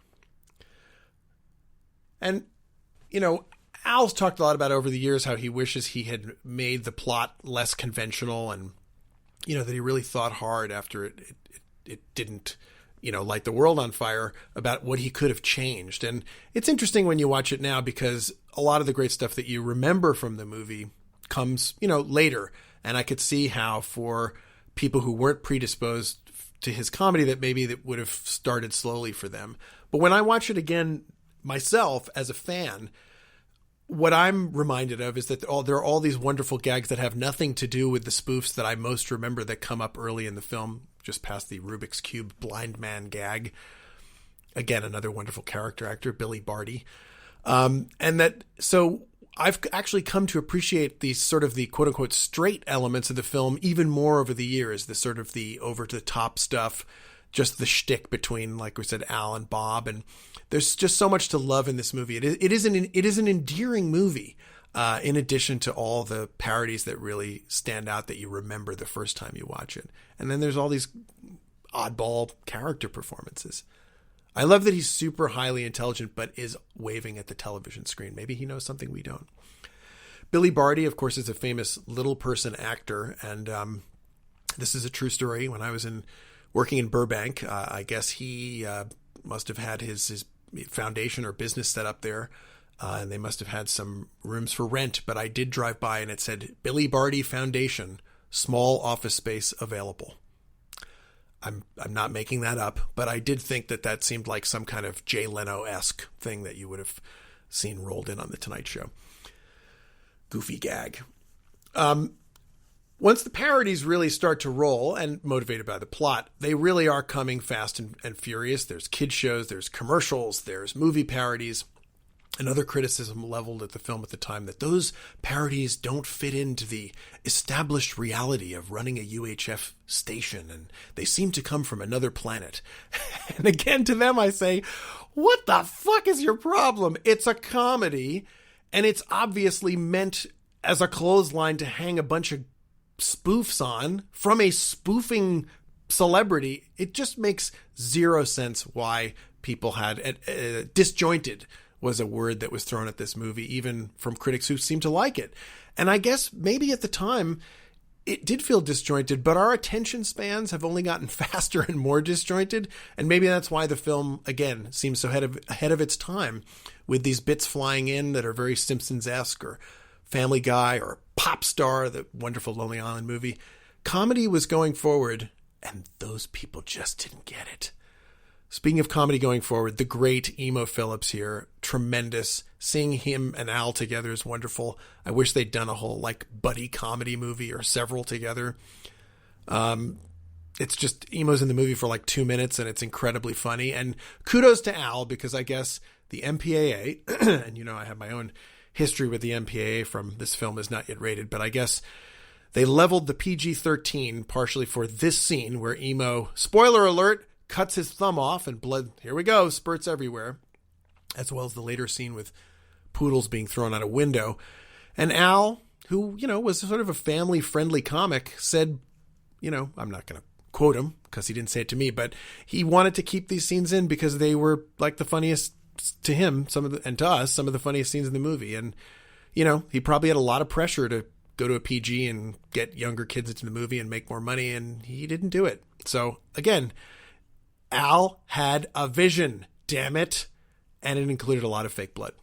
And, Al's talked a lot about over the years how he wishes he had made the plot less conventional, and, that he really thought hard after it didn't, light the world on fire about what he could have changed. And it's interesting when you watch it now because a lot of the great stuff that you remember from the movie comes, later. And I could see how for people who weren't predisposed to his comedy that maybe that would have started slowly for them. But when I watch it again myself as a fan, what I'm reminded of is that there are all these wonderful gags that have nothing to do with the spoofs that I most remember that come up early in the film, just past the Rubik's Cube blind man gag. Again, another wonderful character actor, Billy Barty. So I've actually come to appreciate these sort of the quote unquote straight elements of the film even more over the years, the sort of the over the top stuff, just the shtick between, like we said, Al and Bob. And there's just so much to love in this movie. It is an endearing movie, in addition to all the parodies that really stand out that you remember the first time you watch it. And then there's all these oddball character performances. I love that he's super highly intelligent, but is waving at the television screen. Maybe he knows something we don't. Billy Barty, of course, is a famous little person actor. And This is a true story. When I was working in Burbank, I guess he must have had his foundation or business set up there, and they must have had some rooms for rent. But I did drive by, and it said Billy Barty Foundation, small office space available. I'm not making that up, but I did think that seemed like some kind of Jay Leno-esque thing that you would have seen rolled in on The Tonight Show. Goofy gag. Once the parodies really start to roll, and motivated by the plot, they really are coming fast and furious. There's kid shows, there's commercials, there's movie parodies. Another criticism leveled at the film at the time that those parodies don't fit into the established reality of running a UHF station, and they seem to come from another planet. And again, to them I say, what the fuck is your problem? It's a comedy, and it's obviously meant as a clothesline to hang a bunch of spoofs on from a spoofing celebrity. It just makes zero sense why people had disjointed was a word that was thrown at this movie, even from critics who seemed to like it. And I guess maybe at the time it did feel disjointed, but our attention spans have only gotten faster and more disjointed. And maybe that's why the film, again, seems so ahead of its time, with these bits flying in that are very Simpsons-esque or Family Guy or Pop Star, the wonderful Lonely Island movie. Comedy was going forward, and those people just didn't get it. Speaking of comedy going forward, the great Emo Phillips here, tremendous. Seeing him and Al together is wonderful. I wish they'd done a whole buddy comedy movie or several together. It's just Emo's in the movie for 2 minutes, and it's incredibly funny. And kudos to Al, because I guess the MPAA, and I have my own history with the MPAA from This Film Is Not Yet Rated, but I guess they leveled the PG-13 partially for this scene where Emo, spoiler alert, cuts his thumb off and blood, here we go, spurts everywhere, as well as the later scene with poodles being thrown out a window. And Al, who, was sort of a family-friendly comic, said, I'm not going to quote him because he didn't say it to me, but he wanted to keep these scenes in because they were the funniest to him, and to us, some of the funniest scenes in the movie. And, he probably had a lot of pressure to go to a PG and get younger kids into the movie and make more money, and he didn't do it. So, again, Al had a vision, damn it, and it included a lot of fake blood.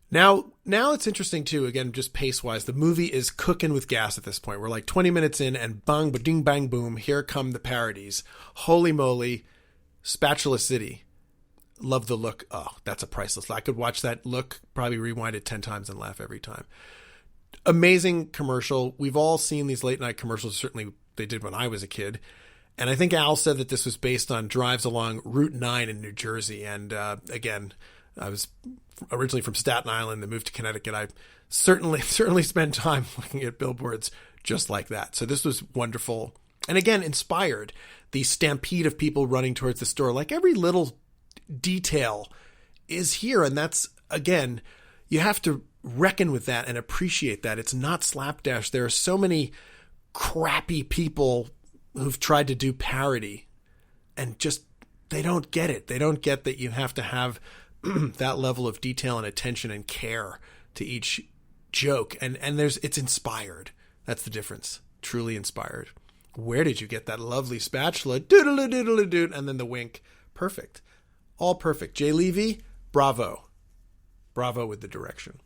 Now it's interesting too, again, just pace-wise, the movie is cooking with gas at this point. We're 20 minutes in, and bang, ba-ding, bang, boom, here come the parodies. Holy moly, Spatula City. Love the look. Oh, that's a priceless. I could watch that look, probably rewind it 10 times and laugh every time. Amazing commercial. We've all seen these late-night commercials. Certainly they did when I was a kid. And I think Al said that this was based on drives along Route 9 in New Jersey. And again, I was originally from Staten Island and moved to Connecticut. I certainly spent time looking at billboards just like that. So this was wonderful. And again, inspired. The stampede of people running towards the store. Every little detail is here. And that's, again, you have to reckon with that and appreciate that. It's not slapdash. There are so many crappy people who've tried to do parody and just, they don't get it. They don't get that you have to have that level of detail and attention and care to each joke. And it's inspired. That's the difference. Truly inspired. Where did you get that lovely spatula? Doodle doodle doodle. And then the wink. Perfect. All perfect. Jay Levy, bravo. Bravo with the direction.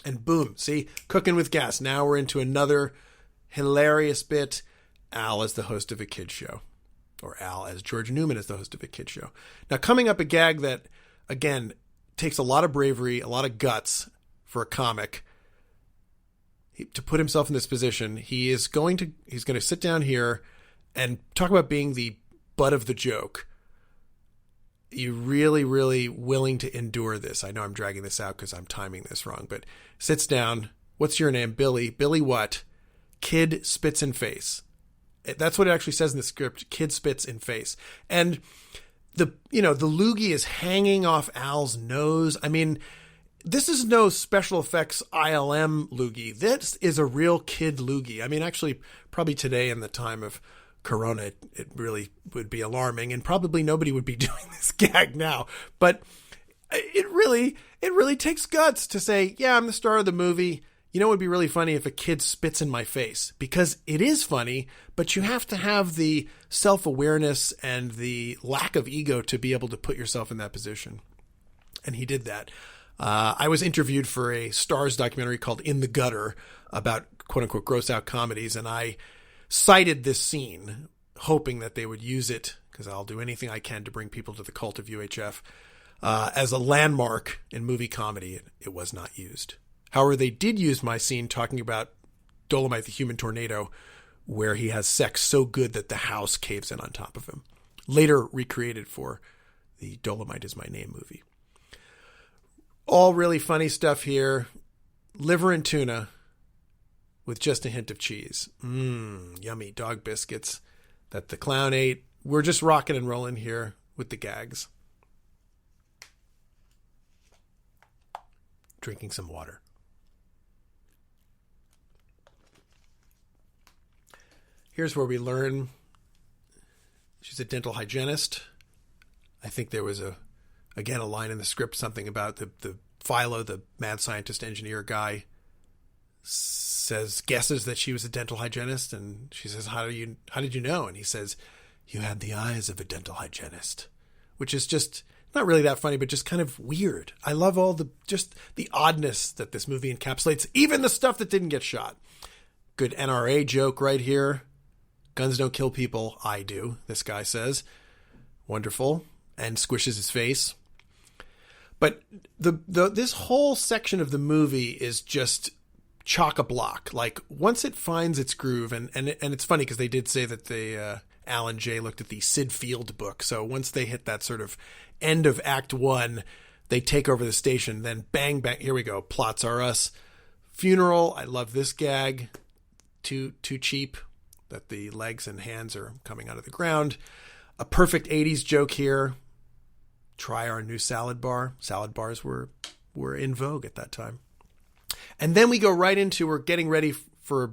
And boom. See, cooking with gas. Now we're into another hilarious bit. Al as the host of a kid show, or Al as George Newman as the host of a kid show. Now, coming up, a gag that, again, takes a lot of bravery, a lot of guts for a comic to put himself in this position. He's going to sit down here and talk about being the butt of the joke. You really, really willing to endure this? I know I'm dragging this out because I'm timing this wrong, but sits down. What's your name? Billy. Billy what? Kid spits in face. That's what it actually says in the script. Kid spits in face. And the loogie is hanging off Al's nose. I mean, this is no special effects ILM loogie. This is a real kid loogie. I mean, actually, probably today in the time of Corona, it really would be alarming, and probably nobody would be doing this gag now. But it really takes guts to say, yeah, I'm the star of the movie. you know, it would be really funny if a kid spits in my face, because it is funny, but you have to have the self-awareness and the lack of ego to be able to put yourself in that position. And he did that. I was interviewed for a Starz documentary called In the Gutter about quote unquote gross out comedies. And I cited this scene hoping that they would use it, because I'll do anything I can to bring people to the cult of UHF, as a landmark in movie comedy. It was not used. However, they did use my scene talking about Dolomite the Human Tornado, where he has sex so good that the house caves in on top of him. Later recreated for the Dolomite Is My Name movie. All really funny stuff here. Liver and tuna with just a hint of cheese. Yummy dog biscuits that the clown ate. We're just rocking and rolling here with the gags. Drinking some water. Here's where we learn she's a dental hygienist. I think there was a line in the script, something about the Philo, the mad scientist engineer guy, guesses that she was a dental hygienist, and she says, how did you know? And he says, you had the eyes of a dental hygienist, which is just not really that funny, but just kind of weird. I love all the oddness that this movie encapsulates, even the stuff that didn't get shot. Good NRA joke right here. Guns don't kill people. I do, this guy says. Wonderful. And squishes his face. But this whole section of the movie is just chock-a-block. Like, once it finds its groove, and it's funny because they did say that Alan Jay looked at the Sid Field book. So once they hit that sort of end of Act 1, they take over the station. Then bang, bang, here we go. Plots are us. Funeral. I love this gag. Too cheap that the legs and hands are coming out of the ground. A perfect 80s joke here. Try our new salad bar. Salad bars were in vogue at that time. And then we go right into, we're getting ready for a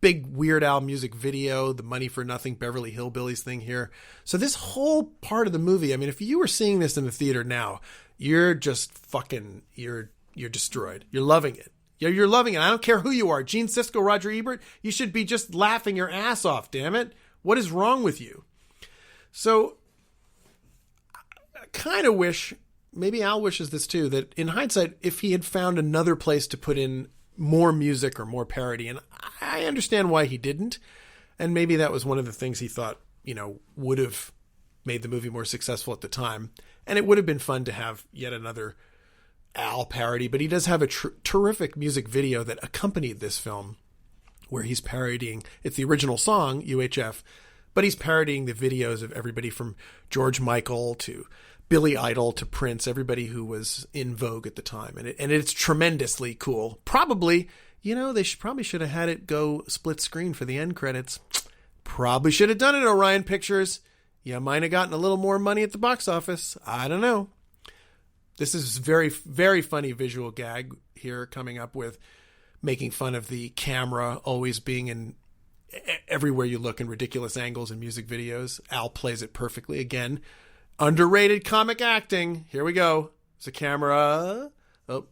big Weird Al music video, the Money for Nothing Beverly Hillbillies thing here. So this whole part of the movie, I mean, if you were seeing this in the theater now, you're just fucking, you're destroyed. You're loving it. You're loving it. I don't care who you are. Gene Siskel, Roger Ebert, you should be just laughing your ass off, damn it. What is wrong with you? So I kind of wish, maybe Al wishes this too, that in hindsight, if he had found another place to put in more music or more parody, and I understand why he didn't, and maybe that was one of the things he thought, would have made the movie more successful at the time, and it would have been fun to have yet another Al parody, but he does have a terrific music video that accompanied this film where he's parodying, it's the original song, UHF, but he's parodying the videos of everybody from George Michael to Billy Idol to Prince, everybody who was in vogue at the time. And it's tremendously cool. Probably, they probably should have had it go split screen for the end credits. Probably should have done it, Orion Pictures. You might have gotten a little more money at the box office. I don't know. This is very, very funny visual gag here coming up with making fun of the camera always being in everywhere you look in ridiculous angles in music videos. Al plays it perfectly. Again, underrated comic acting. Here we go. There's a camera. Oh,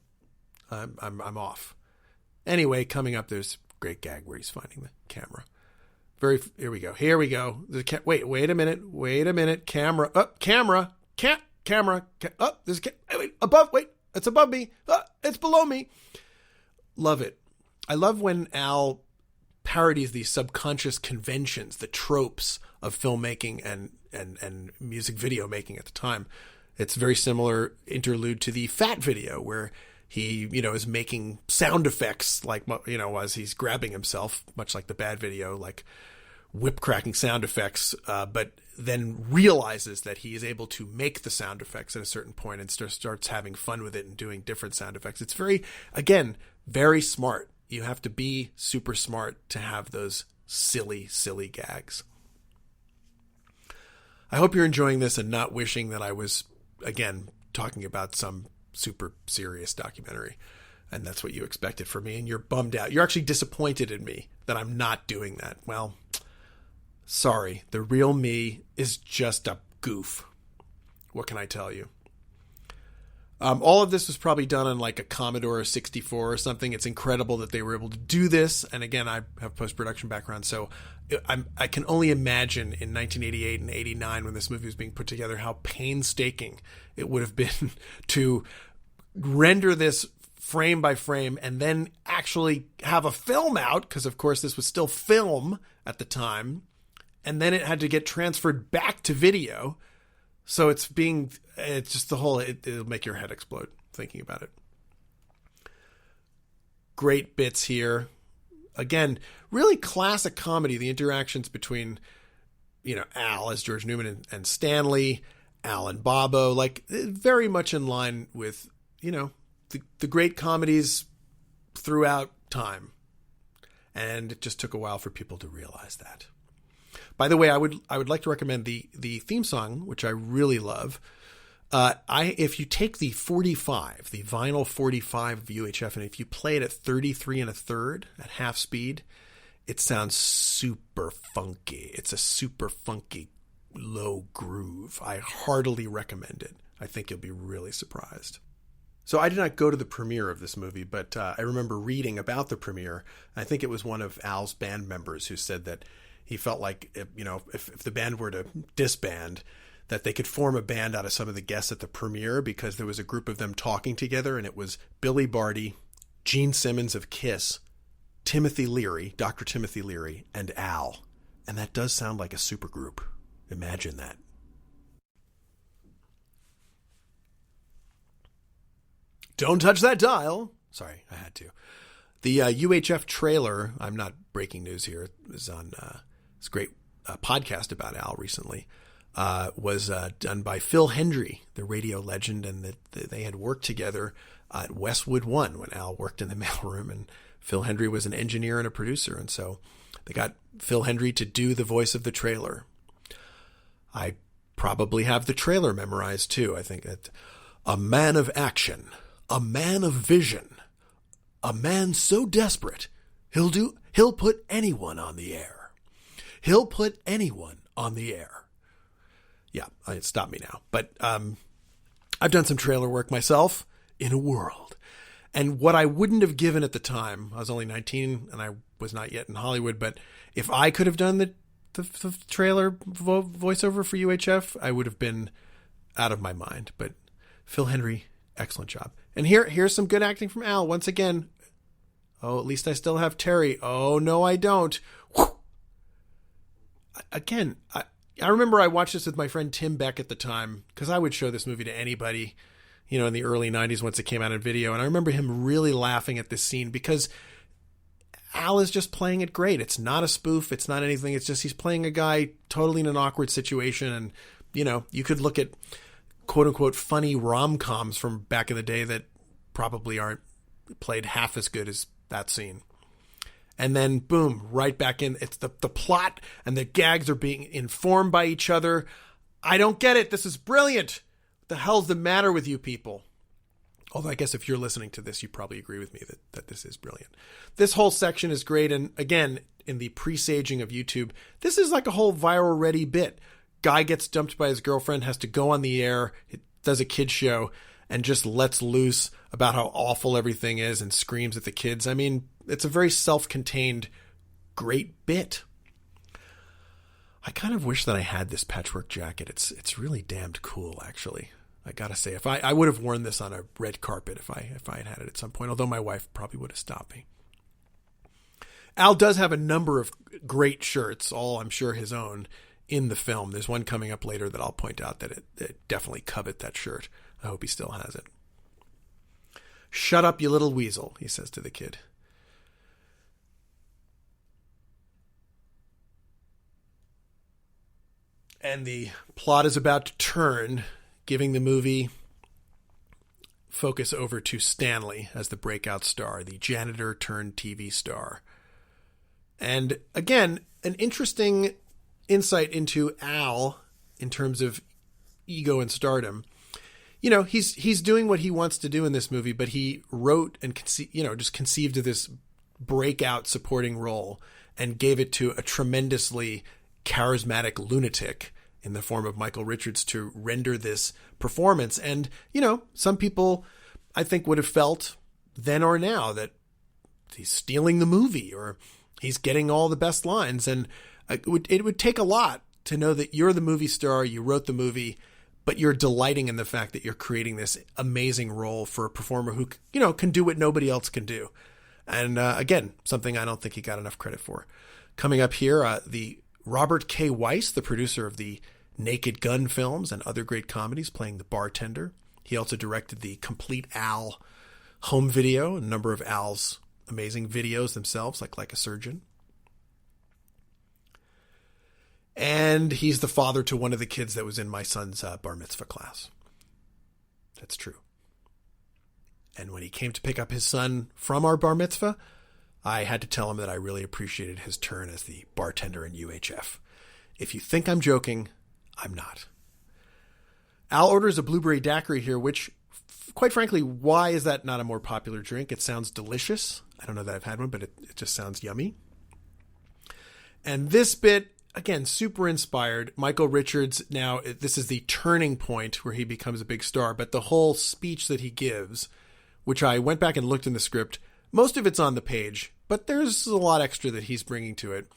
I'm off. Anyway, coming up, there's a great gag where he's finding the camera. Here we go. Wait a minute. Camera. Camera. There's above. Wait, it's above me. It's below me. Love it. I love when Al parodies these subconscious conventions, the tropes of filmmaking and music video making at the time. It's very similar interlude to the Fat video where he, is making sound effects like, as he's grabbing himself, much like the Bad video, like whip cracking sound effects, but then realizes that he is able to make the sound effects at a certain point and starts having fun with it and doing different sound effects. It's very smart. You have to be super smart to have those silly, silly gags. I hope you're enjoying this and not wishing that I was, again, talking about some super serious documentary. And that's what you expected from me. And you're bummed out. You're actually disappointed in me that I'm not doing that. Well, sorry. The real me is just a goof. What can I tell you? All of this was probably done on like a Commodore 64 or something. It's incredible that they were able to do this. And again, I have post-production background, so I can only imagine in 1988 and 89 when this movie was being put together how painstaking it would have been to render this frame by frame and then actually have a film out, because of course this was still film at the time, and then it had to get transferred back to video. So it's just the whole, it'll make your head explode thinking about it. Great bits here. Again, really classic comedy. The interactions between, Al as George Newman and Stanley, Al and Bobo, like very much in line with, the great comedies throughout time. And it just took a while for people to realize that. By the way, I would like to recommend the theme song, which I really love. If you take the 45, the vinyl 45 UHF, and if you play it at 33 1/3 at half speed, it sounds super funky. It's a super funky low groove. I heartily recommend it. I think you'll be really surprised. So I did not go to the premiere of this movie, but I remember reading about the premiere. I think it was one of Al's band members who said that he felt like, if the band were to disband, that they could form a band out of some of the guests at the premiere, because there was a group of them talking together, and it was Billy Barty, Gene Simmons of Kiss, Timothy Leary, Dr. Timothy Leary, and Al. And that does sound like a supergroup. Imagine that. Don't touch that dial. Sorry, I had to. The UHF trailer, I'm not breaking news here, it was on this great podcast about Al recently, was done by Phil Hendry, the radio legend, and they had worked together at Westwood One when Al worked in the mailroom, and Phil Hendry was an engineer and a producer, and so they got Phil Hendry to do the voice of the trailer. I probably have the trailer memorized too. I think that a man of action, a man of vision, a man so desperate, he'll put anyone on the air. He'll put anyone on the air. Yeah, it stopped me now. But I've done some trailer work myself in a world. And what I wouldn't have given at the time, I was only 19 and I was not yet in Hollywood, but if I could have done the trailer voiceover for UHF, I would have been out of my mind. But Phil Hendry, excellent job. And here's some good acting from Al. Once again, oh, at least I still have Terry. Oh, no, I don't. Whew. Again, I remember I watched this with my friend Tim Beck at the time, because I would show this movie to anybody, in the early 90s once it came out in video. And I remember him really laughing at this scene because Al is just playing it great. It's not a spoof. It's not anything. It's just he's playing a guy totally in an awkward situation. And, you could look at quote unquote funny rom-coms from back in the day that probably aren't played half as good as that scene. And then, boom, right back in. It's the plot and the gags are being informed by each other. I don't get it. This is brilliant. What the hell's the matter with you people? Although I guess if you're listening to this, you probably agree with me that this is brilliant. This whole section is great. And again, in the presaging of YouTube, this is like a whole viral ready bit. Guy gets dumped by his girlfriend, has to go on the air, does a kid show, and just lets loose about how awful everything is and screams at the kids. I mean, it's a very self-contained, great bit. I kind of wish that I had this patchwork jacket. It's really damned cool, actually. I gotta say, if I would have worn this on a red carpet if I had it at some point, although my wife probably would have stopped me. Al does have a number of great shirts, all I'm sure his own, in the film. There's one coming up later that I'll point out that it definitely covet that shirt. I hope he still has it. Shut up, you little weasel, he says to the kid. And the plot is about to turn, giving the movie focus over to Stanley as the breakout star, the janitor turned TV star. And again, an interesting insight into Al in terms of ego and stardom. He's doing what he wants to do in this movie, but he wrote and just conceived of this breakout supporting role and gave it to a tremendously charismatic lunatic in the form of Michael Richards to render this performance. And, some people I think would have felt then or now that he's stealing the movie or he's getting all the best lines. And it would take a lot to know that you're the movie star, you wrote the movie, but you're delighting in the fact that you're creating this amazing role for a performer who, can do what nobody else can do. And again, something I don't think he got enough credit for. Coming up here, the Robert K. Weiss, the producer of the Naked Gun films and other great comedies, playing the bartender. He also directed the Complete Al home video, a number of Al's amazing videos themselves, like a Surgeon. And he's the father to one of the kids that was in my son's bar mitzvah class. That's true. And when he came to pick up his son from our bar mitzvah, I had to tell him that I really appreciated his turn as the bartender in UHF. If you think I'm joking, I'm not. Al orders a blueberry daiquiri here, which, quite frankly, why is that not a more popular drink? It sounds delicious. I don't know that I've had one, but it just sounds yummy. And this bit, again, super inspired. Michael Richards, now this is the turning point where he becomes a big star, but the whole speech that he gives, which I went back and looked in the script, most of it's on the page, but there's a lot extra that he's bringing to it.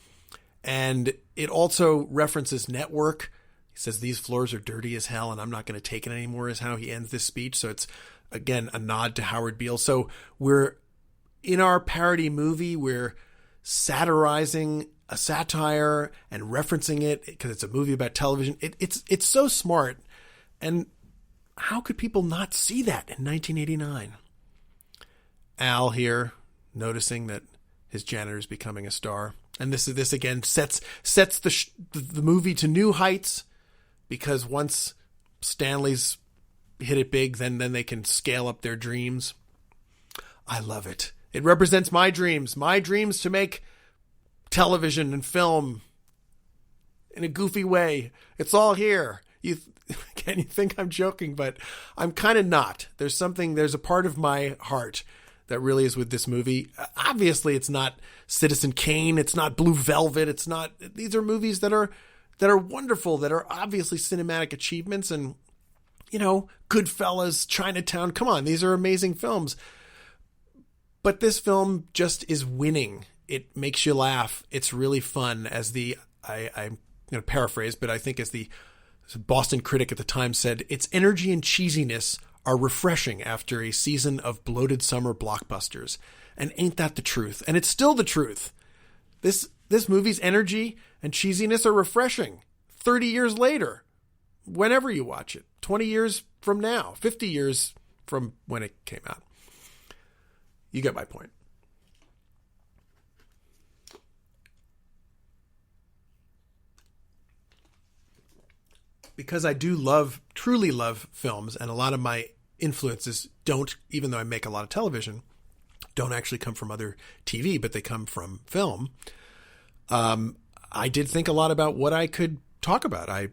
And it also references Network. He says, these floors are dirty as hell and I'm not going to take it anymore, is how he ends this speech. So it's, again, a nod to Howard Beale. So we're in our parody movie, we're satirizing a satire and referencing it because it's a movie about television. It's so smart. And how could people not see that in 1989? Al here noticing that his janitor is becoming a star. And this again sets the movie to new heights, because once Stanley's hit it big, then they can scale up their dreams. I love it. It represents my dreams to make television and film in a goofy way. It's all here. You think I'm joking, but I'm kind of not. There's a part of my heart that really is with this movie. Obviously, it's not Citizen Kane. It's not Blue Velvet. These are movies that are wonderful, that are obviously cinematic achievements. And, Goodfellas, Chinatown. Come on, these are amazing films. But this film just is winning. It makes you laugh. It's really fun. I'm going to paraphrase, but I think as the Boston critic at the time said, its energy and cheesiness are refreshing after a season of bloated summer blockbusters. And ain't that the truth? And it's still the truth. This movie's energy and cheesiness are refreshing 30 years later, whenever you watch it, 20 years from now, 50 years from when it came out. You get my point. Because I do truly love films, and a lot of my influences don't, even though I make a lot of television, don't actually come from other TV, but they come from film. I did think a lot about what I could talk about. I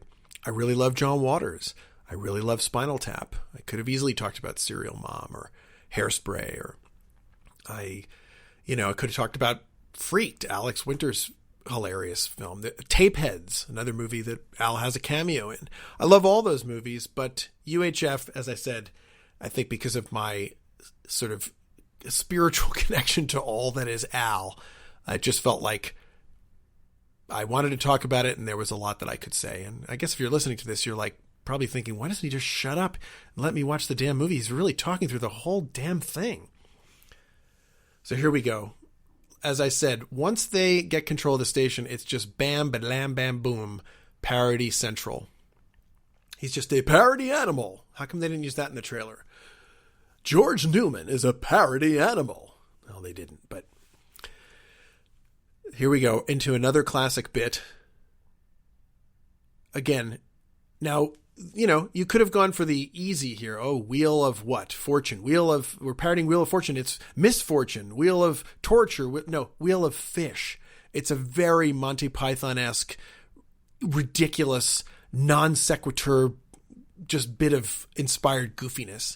really love John Waters. I really love Spinal Tap. I could have easily talked about Serial Mom or Hairspray, or I could have talked about Freaked, Alex Winter's hilarious film. Tapeheads, another movie that Al has a cameo in. I love all those movies, but UHF, as I said, I think because of my sort of spiritual connection to all that is Al, I just felt like I wanted to talk about it, and there was a lot that I could say. And I guess if you're listening to this, you're like probably thinking, why doesn't he just shut up and let me watch the damn movie? He's really talking through the whole damn thing. So here we go. As I said, once they get control of the station, it's just bam, ba-lam, bam, boom, parody central. He's just a parody animal. How come they didn't use that in the trailer? George Newman is a parody animal. Well, they didn't, but here we go into another classic bit. Again, now, you could have gone for the easy here. Oh, Wheel of what? Fortune. We're parodying Wheel of Fortune. It's Misfortune. Wheel of Torture. Wheel of Fish. It's a very Monty Python-esque, ridiculous, non sequitur, just bit of inspired goofiness.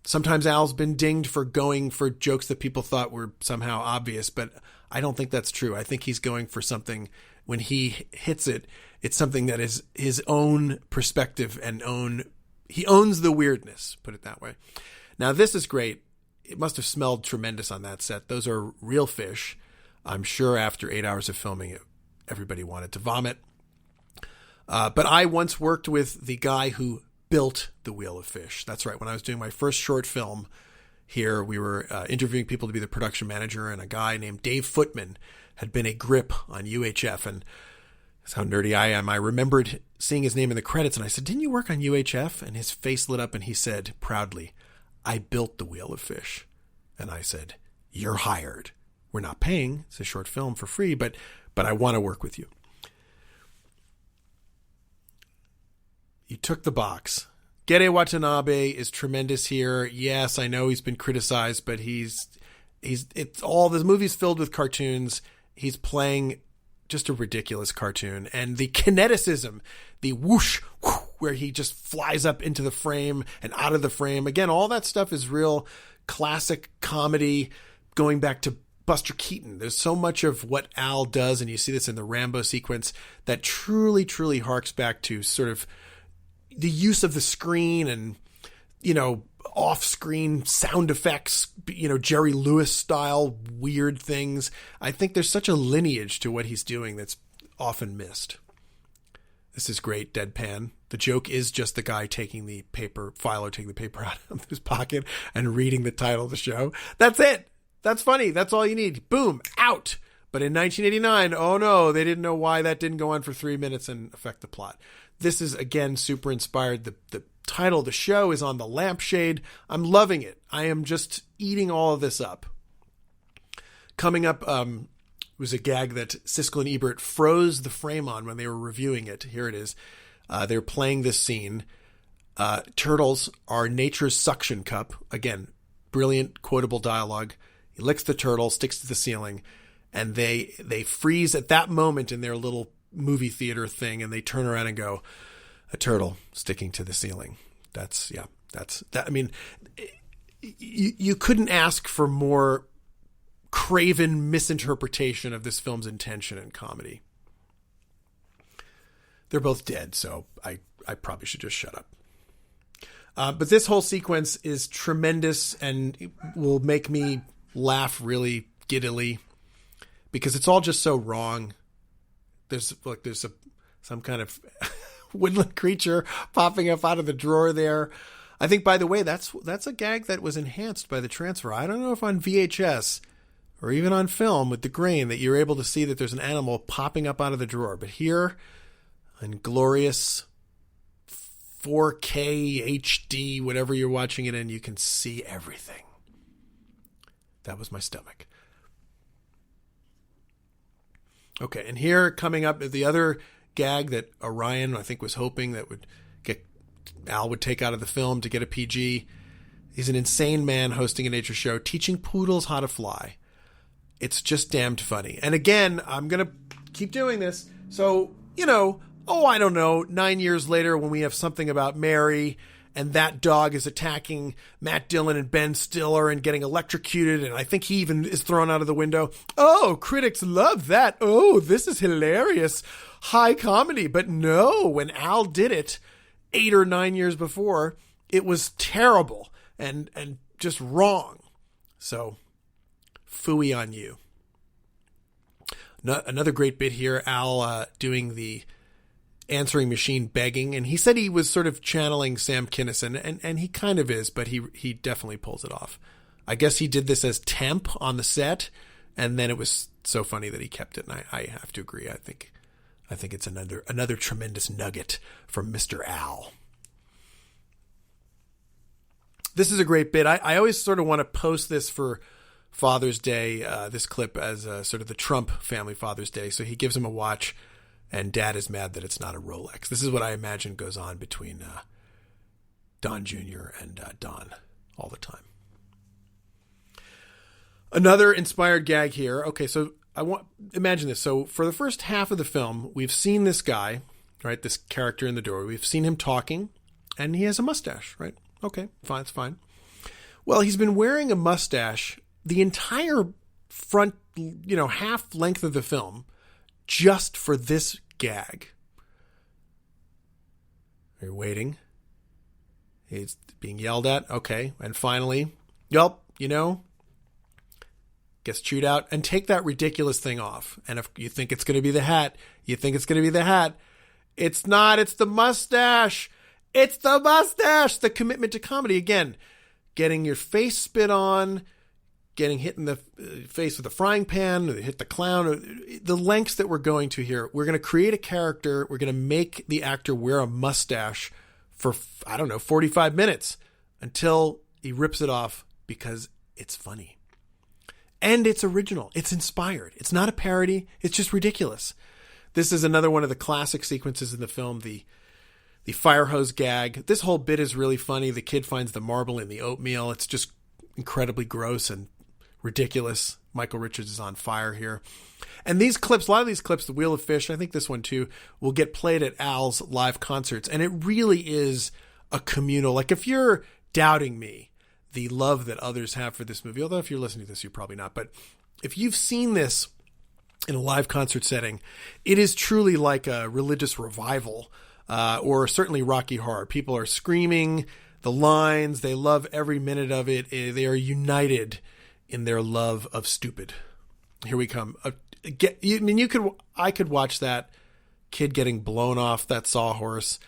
Sometimes Al's been dinged for going for jokes that people thought were somehow obvious, but I don't think that's true. I think he's going for something when he hits it, it's something that is his own perspective and he owns the weirdness, put it that way. Now, this is great. It must have smelled tremendous on that set. Those are real fish. I'm sure after 8 hours of filming, everybody wanted to vomit. But I once worked with the guy who built the Wheel of Fish. That's right. When I was doing my first short film here, we were interviewing people to be the production manager, and a guy named Dave Footman had been a grip on UHF. And that's how nerdy I am. I remembered seeing his name in the credits, and I said, "Didn't you work on UHF?" And his face lit up, and he said proudly, "I built the Wheel of Fish." And I said, "You're hired. We're not paying. It's a short film for free, but I want to work with you." You took the box. Gere Watanabe is tremendous here. Yes, I know he's been criticized, but it's all, the movie's filled with cartoons. He's playing just a ridiculous cartoon. And the kineticism, the whoosh, whoosh, where he just flies up into the frame and out of the frame. Again, all that stuff is real classic comedy going back to Buster Keaton. There's so much of what Al does, and you see this in the Rambo sequence, that truly, truly harks back to sort of the use of the screen and, off-screen sound effects, Jerry Lewis style weird things. I think there's such a lineage to what he's doing that's often missed. This is great, deadpan. The joke is just the guy taking the paper, Philo taking the paper out of his pocket and reading the title of the show. That's it. That's funny. That's all you need. Boom, out. But in 1989, oh no, they didn't know why that didn't go on for 3 minutes and affect the plot. This is, again, super inspired. The title of the show is on the lampshade. I'm loving it. I am just eating all of this up. Coming up was a gag that Siskel and Ebert froze the frame on when they were reviewing it. Here it is. They're playing this scene. Turtles are nature's suction cup. Again, brilliant quotable dialogue. He licks the turtle, sticks to the ceiling, and they freeze at that moment in their little movie theater thing, and they turn around and go, "A turtle sticking to the ceiling." That's that. I mean, you couldn't ask for more craven misinterpretation of this film's intention and comedy. They're both dead, so I probably should just shut up. But this whole sequence is tremendous and will make me laugh really giddily because it's all just so wrong. There's some kind of woodland creature popping up out of the drawer there. I think, by the way, that's a gag that was enhanced by the transfer. I don't know if on VHS or even on film with the grain that you're able to see that there's an animal popping up out of the drawer. But here, in glorious 4K HD, whatever you're watching it in, you can see everything. That was my stomach. Okay, and here coming up the other gag that Orion, I think, was hoping that Al would take out of the film to get a PG. He's an insane man hosting a nature show, teaching poodles how to fly. It's just damned funny. And again, I'm going to keep doing this. So, I don't know, 9 years later when we have something about Mary and that dog is attacking Matt Dillon and Ben Stiller and getting electrocuted, and I think he even is thrown out of the window. Oh, critics love that. Oh, this is hilarious. High comedy. But no, when Al did it 8 or 9 years before, it was terrible and just wrong. So, phooey on you. Another great bit here, Al doing the answering machine begging, and he said he was sort of channeling Sam Kinison, and he kind of is, but he definitely pulls it off. I guess he did this as temp on the set, and then it was so funny that he kept it, and I have to agree. I think it's another tremendous nugget from Mr. Al. This is a great bit. I always sort of want to post this for Father's Day, this clip as sort of the Trump family Father's Day. So he gives him a watch, and Dad is mad that it's not a Rolex. This is what I imagine goes on between Don Jr. and Don all the time. Another inspired gag here. Okay, so imagine this. So for the first half of the film, we've seen this guy, right? This character in the door. We've seen him talking, and he has a mustache, right? Okay, fine, it's fine. Well, he's been wearing a mustache the entire front, half length of the film. just for this gag. You're waiting. He's being yelled at. Okay. And finally, gets chewed out. And take that ridiculous thing off. And if you think it's going to be the hat, It's not. It's the mustache. It's the mustache. The commitment to comedy. Again, getting your face spit on, getting hit in the face with a frying pan, hit the clown. The lengths that we're going to here. We're going to create a character. We're going to make the actor wear a mustache for, 45 minutes until he rips it off because it's funny. And it's original. It's inspired. It's not a parody. It's just ridiculous. This is another one of the classic sequences in the film, the fire hose gag. This whole bit is really funny. The kid finds the marble in the oatmeal. It's just incredibly gross and ridiculous. Michael Richards is on fire here. And these clips, a lot of these clips, the Wheel of Fish, I think this one too, will get played at Al's live concerts. And it really is a communal, like if you're doubting me, the love that others have for this movie, although if you're listening to this, you're probably not. But if you've seen this in a live concert setting, it is truly like a religious revival, or certainly Rocky Horror. People are screaming the lines. They love every minute of it. They are united in their love of stupid. Here we come. I could watch that kid getting blown off that sawhorse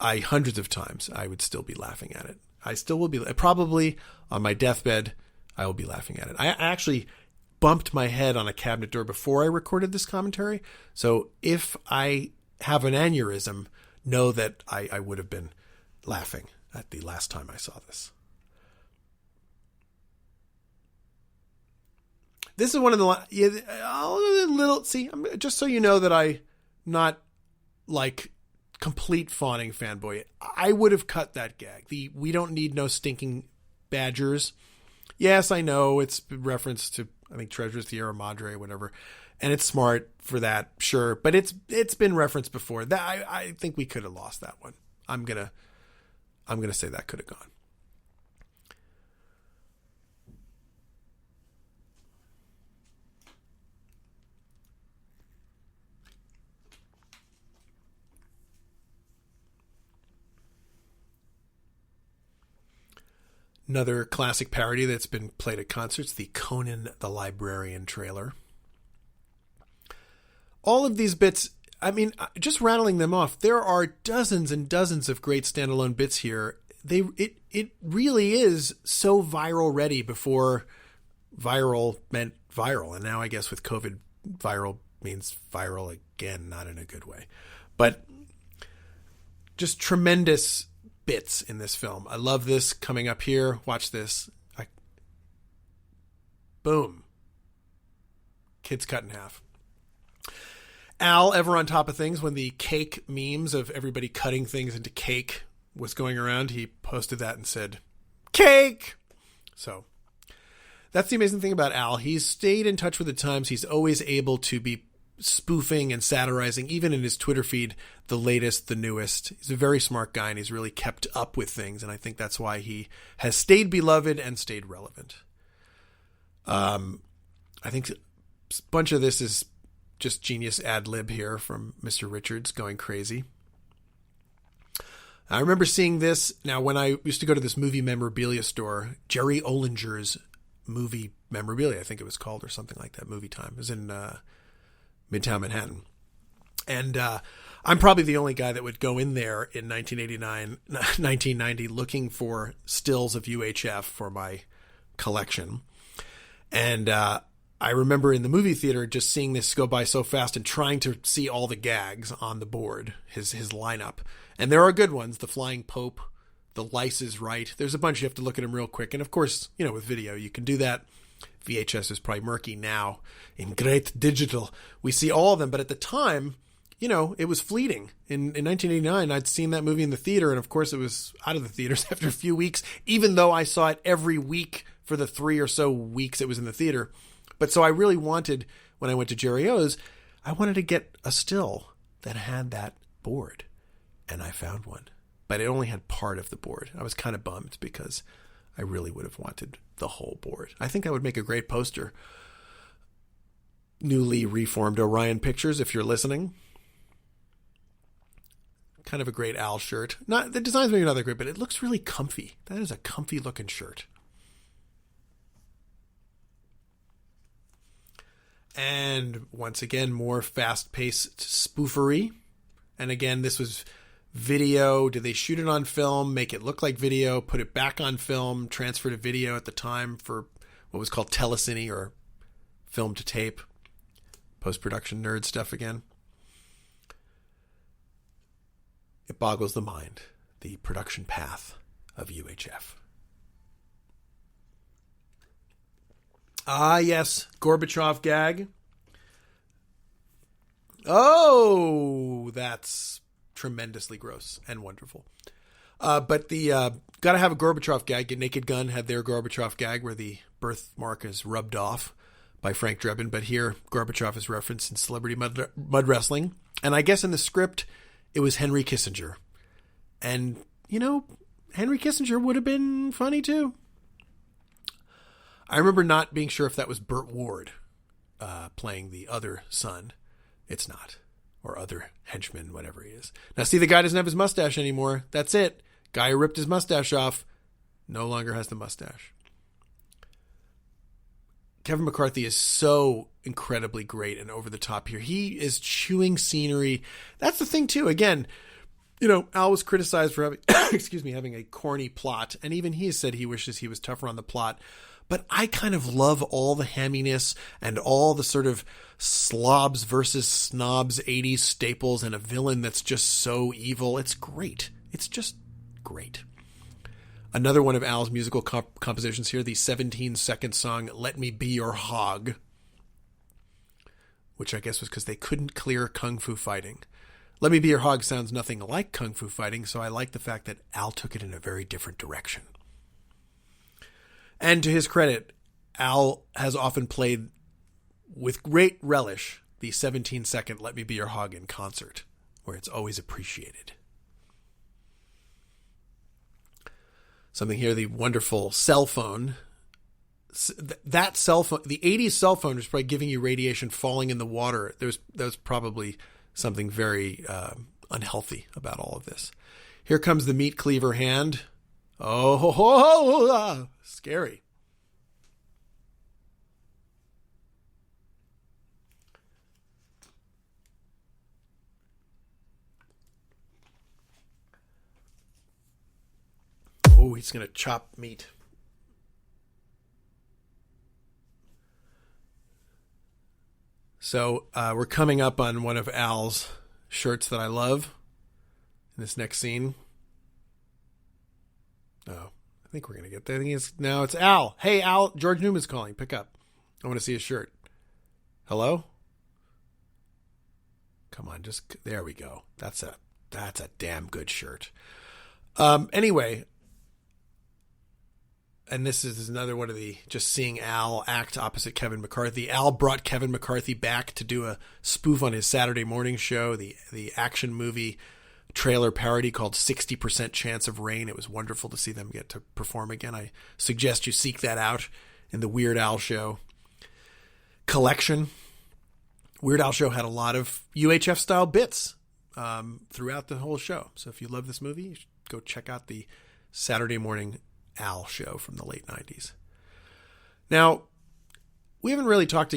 hundreds of times. I would still be laughing at it. I still will be. Probably on my deathbed, I will be laughing at it. I actually bumped my head on a cabinet door before I recorded this commentary. So if I have an aneurysm, know that I would have been laughing at the last time I saw this. This is one of the just so you know that I'm not like complete fawning fanboy. I would have cut that gag. We don't need no stinking badgers. Yes, I know it's reference to, I think, Treasures Sierra Madre or whatever. And it's smart for that, sure. But it's been referenced before. That I think we could have lost that one. I'm gonna say that could have gone. Another classic parody that's been played at concerts, the Conan the Librarian trailer. All of these bits, I mean, just rattling them off, there are dozens and dozens of great standalone bits here. It really is so viral ready before viral meant viral. And now I guess with COVID, viral means viral again, not in a good way. But just tremendous bits in this film. I love this coming up here. Watch this. Boom. Kid's cut in half. Al, ever on top of things, when the cake memes of everybody cutting things into cake was going around, he posted that and said, cake! So that's the amazing thing about Al. He's stayed in touch with the times. He's always able to be spoofing and satirizing, even in his Twitter feed, the latest, the newest. He's a very smart guy, and he's really kept up with things, and I think that's why he has stayed beloved and stayed relevant. I think a bunch of this is just genius ad lib here from Mr. Richards going crazy. I remember seeing this, now when I used to go to this movie memorabilia store, Jerry Ollinger's movie memorabilia, I think it was called, or something like that, Movie Time. It was in Midtown Manhattan. And I'm probably the only guy that would go in there in 1990 looking for stills of UHF for my collection. And I remember in the movie theater just seeing this go by so fast and trying to see all the gags on the board, his lineup. And there are good ones, the Flying Pope, the Lice is Right. There's a bunch you have to look at them real quick. And of course, with video, you can do that. VHS is probably murky now. In great digital, we see all of them. But at the time, it was fleeting. In 1989, I'd seen that movie in the theater. And of course, it was out of the theaters after a few weeks, even though I saw it every week for the 3 or so weeks it was in the theater. But so I really wanted, when I went to Jerry O's, I wanted to get a still that had that board. And I found one. But it only had part of the board. I was kind of bummed because I really would have wanted the whole board. I think I would make a great poster newly reformed Orion Pictures, if you're listening. Kind of a great Al shirt. Not the design's maybe not that great, but it looks really comfy. That is a comfy looking shirt. And once again, more fast-paced spoofery. And again, this was video. Did they shoot it on film, make it look like video, put it back on film, transfer to video at the time for what was called telecine or film to tape? Post-production nerd stuff again. It boggles the mind, the production path of UHF. Ah, yes, Gorbachev gag. Oh, that's tremendously gross and wonderful. But the Gotta Have a Gorbachev gag, Naked Gun had their Gorbachev gag where the birthmark is rubbed off by Frank Drebin. But here, Gorbachev is referenced in Celebrity Mud Wrestling. And I guess in the script, it was Henry Kissinger. And, Henry Kissinger would have been funny too. I remember not being sure if that was Burt Ward playing the other son. It's not. Or other henchman, whatever he is. Now, see, the guy doesn't have his mustache anymore. That's it. Guy who ripped his mustache off no longer has the mustache. Kevin McCarthy is so incredibly great and over the top here. He is chewing scenery. That's the thing, too. Again, Al was criticized for having, having a corny plot. And even he said he wishes he was tougher on the plot. But I kind of love all the hamminess and all the sort of slobs versus snobs 80s staples and a villain that's just so evil. It's great. It's just great. Another one of Al's musical compositions here, the 17-second song, Let Me Be Your Hog, which I guess was because they couldn't clear Kung Fu Fighting. Let Me Be Your Hog sounds nothing like Kung Fu Fighting, so I like the fact that Al took it in a very different direction. And to his credit, Al has often played with great relish the 17-second Let Me Be Your Hog in concert, where it's always appreciated. Something here, the wonderful cell phone. That cell phone, the 80s cell phone was probably giving you radiation falling in the water. There was probably something very unhealthy about all of this. Here comes the meat cleaver hand. Oh, ho, ho, ho, scary. Oh, he's going to chop meat. So we're coming up on one of Al's shirts that I love in this next scene. Oh, I think we're going to get there. I think it's Al. Hey, Al, George Newman's calling. Pick up. I want to see his shirt. Hello? Come on, there we go. That's a damn good shirt. Anyway, and this is another one of just seeing Al act opposite Kevin McCarthy. Al brought Kevin McCarthy back to do a spoof on his Saturday morning show, the action movie trailer parody called 60% Chance of Rain. It was wonderful to see them get to perform again. I suggest you seek that out in the Weird Al Show collection. Weird Al Show had a lot of UHF style bits throughout the whole show. So if you love this movie, you should go check out the Saturday morning Al show from the late 90s. Now, we haven't really talked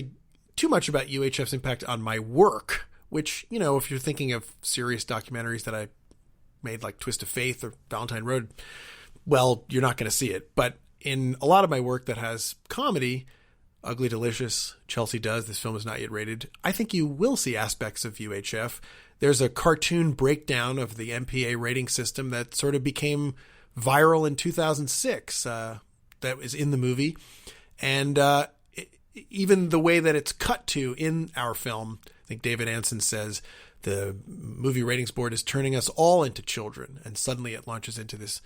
too much about UHF's impact on my work, which, if you're thinking of serious documentaries that I made like Twist of Faith or Valentine Road, well, you're not going to see it. But in a lot of my work that has comedy, Ugly Delicious, Chelsea Does, this film is not yet rated, I think you will see aspects of UHF. There's a cartoon breakdown of the MPA rating system that sort of became viral in 2006 that was in the movie. And even the way that it's cut to in our film, I think David Anson says the movie ratings board is turning us all into children. And suddenly it launches into this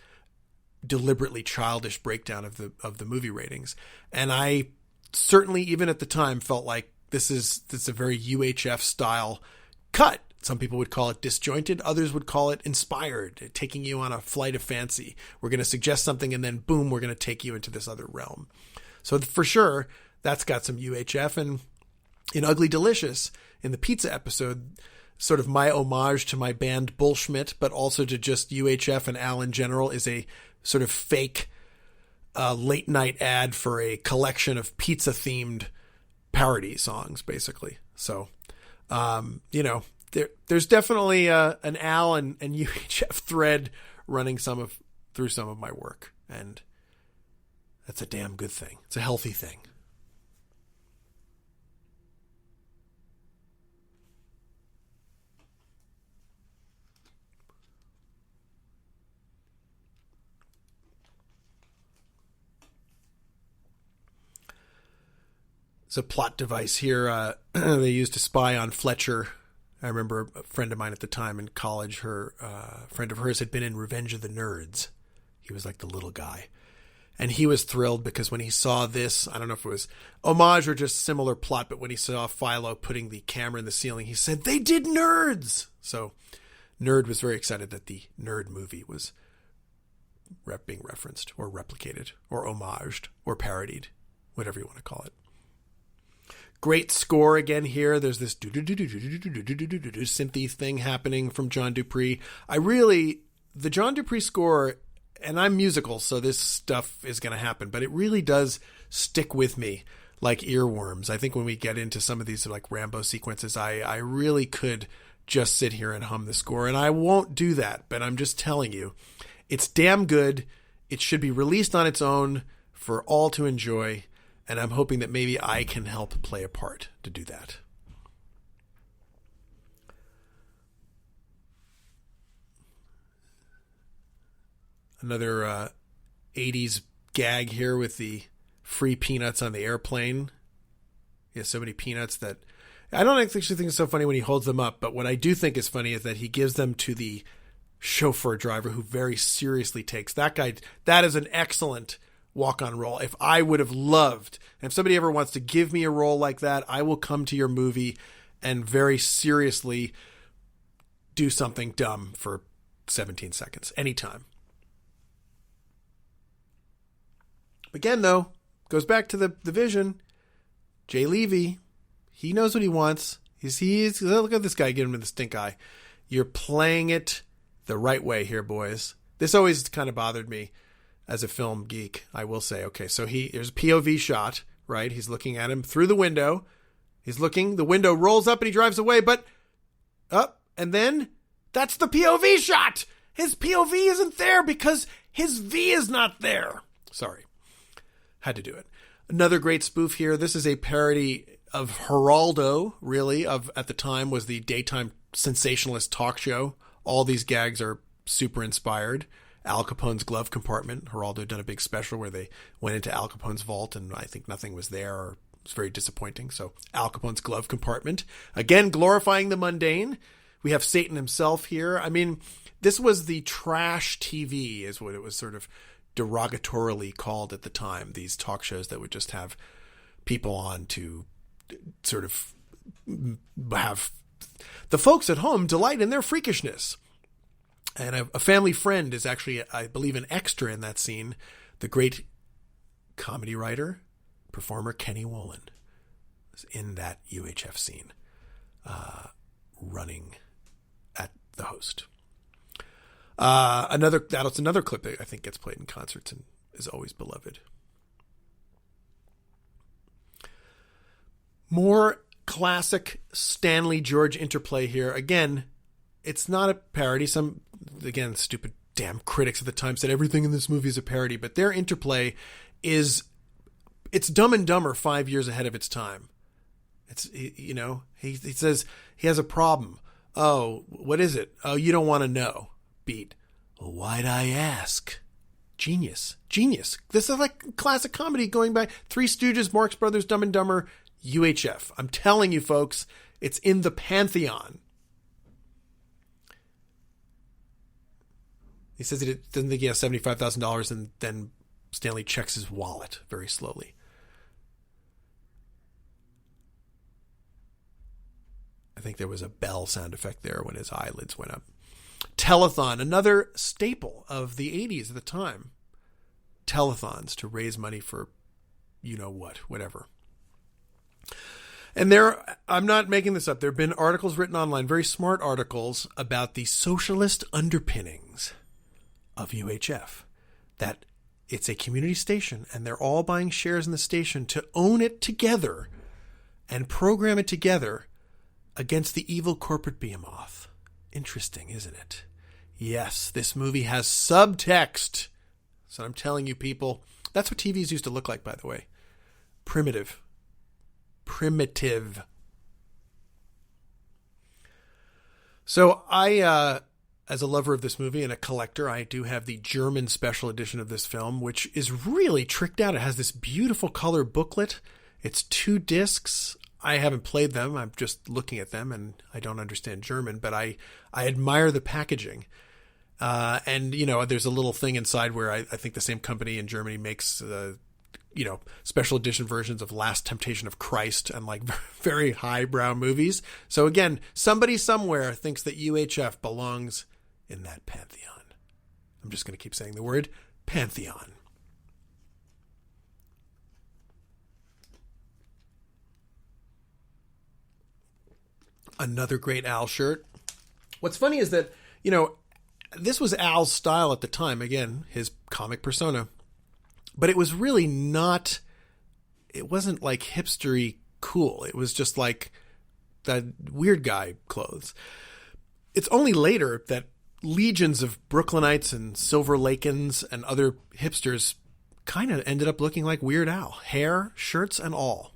deliberately childish breakdown of the movie ratings. And I certainly, even at the time, felt like this is a very UHF style cut. Some people would call it disjointed. Others would call it inspired, taking you on a flight of fancy. We're going to suggest something and then boom, we're going to take you into this other realm. So for sure, that's got some UHF. And In Ugly Delicious, in the pizza episode, sort of my homage to my band Bullschmidt, but also to just UHF and Al in general, is a sort of fake late night ad for a collection of pizza themed parody songs, basically. So, there's definitely an Al and UHF thread running through some of my work, and that's a damn good thing. It's a healthy thing. It's a plot device here. They used to spy on Fletcher. I remember a friend of mine at the time in college, a friend of hers had been in Revenge of the Nerds. He was like the little guy. And he was thrilled because when he saw this, I don't know if it was homage or just similar plot, but when he saw Philo putting the camera in the ceiling, he said, "They did Nerds!" So Nerd was very excited that the Nerd movie was being referenced or replicated or homaged or parodied, whatever you want to call it. Great score again here. There's this synthy thing happening from John Dupree. The John Dupree score, and I'm musical, so this stuff is going to happen, but it really does stick with me like earworms. I think when we get into some of these like Rambo sequences, I really could just sit here and hum the score, and I won't do that, but I'm just telling you, it's damn good. It should be released on its own for all to enjoy. And I'm hoping that maybe I can help play a part to do that. Another 80s gag here with the free peanuts on the airplane. He has so many peanuts that I don't actually think it's so funny when he holds them up. But what I do think is funny is that he gives them to the chauffeur driver who very seriously takes that guy. That is an excellent walk-on role. If I would have loved, and if somebody ever wants to give me a role like that, I will come to your movie and very seriously do something dumb for 17 seconds, anytime. Again, though, goes back to the vision. Jay Levy, he knows what he wants. He's look at this guy, give him the stink eye. You're playing it the right way here, boys. This always kind of bothered me. As a film geek, I will say, okay, so there's a POV shot, right? He's looking at him through the window. He's looking, the window rolls up and he drives away, but up, and then that's the POV shot. His POV isn't there because his V is not there. Sorry. Had to do it. Another great spoof here. This is a parody of Geraldo, really, at the time was the daytime sensationalist talk show. All these gags are super inspired. Al Capone's glove compartment. Geraldo had done a big special where they went into Al Capone's vault and I think nothing was there, or it was very disappointing. So Al Capone's glove compartment. Again, glorifying the mundane. We have Satan himself here. I mean, this was the trash TV is what it was sort of derogatorily called at the time. These talk shows that would just have people on to sort of have the folks at home delight in their freakishness. And a family friend is actually, I believe, an extra in that scene. The great comedy writer, performer Kenny Wolin is in that UHF scene, running at the host. That's another clip that I think gets played in concerts and is always beloved. More classic Stanley George interplay here. Again, it's not a parody. Again, stupid damn critics at the time said everything in this movie is a parody, but their interplay it's Dumb and Dumber 5 years ahead of its time. He says he has a problem. Oh, what is it? Oh, you don't want to know. Beat. Well, why'd I ask? Genius. This is like classic comedy going back. Three Stooges, Marx Brothers, Dumb and Dumber, UHF. I'm telling you, folks, it's in the pantheon. He says he doesn't think he has $75,000, and then Stanley checks his wallet very slowly. I think there was a bell sound effect there when his eyelids went up. Telethon, another staple of the 80s at the time. Telethons to raise money for whatever. And I'm not making this up. There have been articles written online, very smart articles, about the socialist underpinnings of UHF. That it's a community station, and they're all buying shares in the station to own it together and program it together against the evil corporate behemoth. Interesting, isn't it? Yes, this movie has subtext. So I'm telling you, people, that's what TVs used to look like, by the way. Primitive. So I, as a lover of this movie and a collector, I do have the German special edition of this film, which is really tricked out. It has this beautiful color booklet. It's 2 discs. I haven't played them. I'm just looking at them, and I don't understand German, but I admire the packaging. And, there's a little thing inside where I think the same company in Germany makes, special edition versions of Last Temptation of Christ and like very highbrow movies. So again, somebody somewhere thinks that UHF belongs in that pantheon. I'm just going to keep saying the word pantheon. Another great Al shirt. What's funny is that, this was Al's style at the time. Again, his comic persona. But it was really not, it wasn't like hipstery cool. It was just like that weird guy clothes. It's only later that legions of Brooklynites and Silver Lakens and other hipsters kind of ended up looking like Weird Al. Hair, shirts, and all.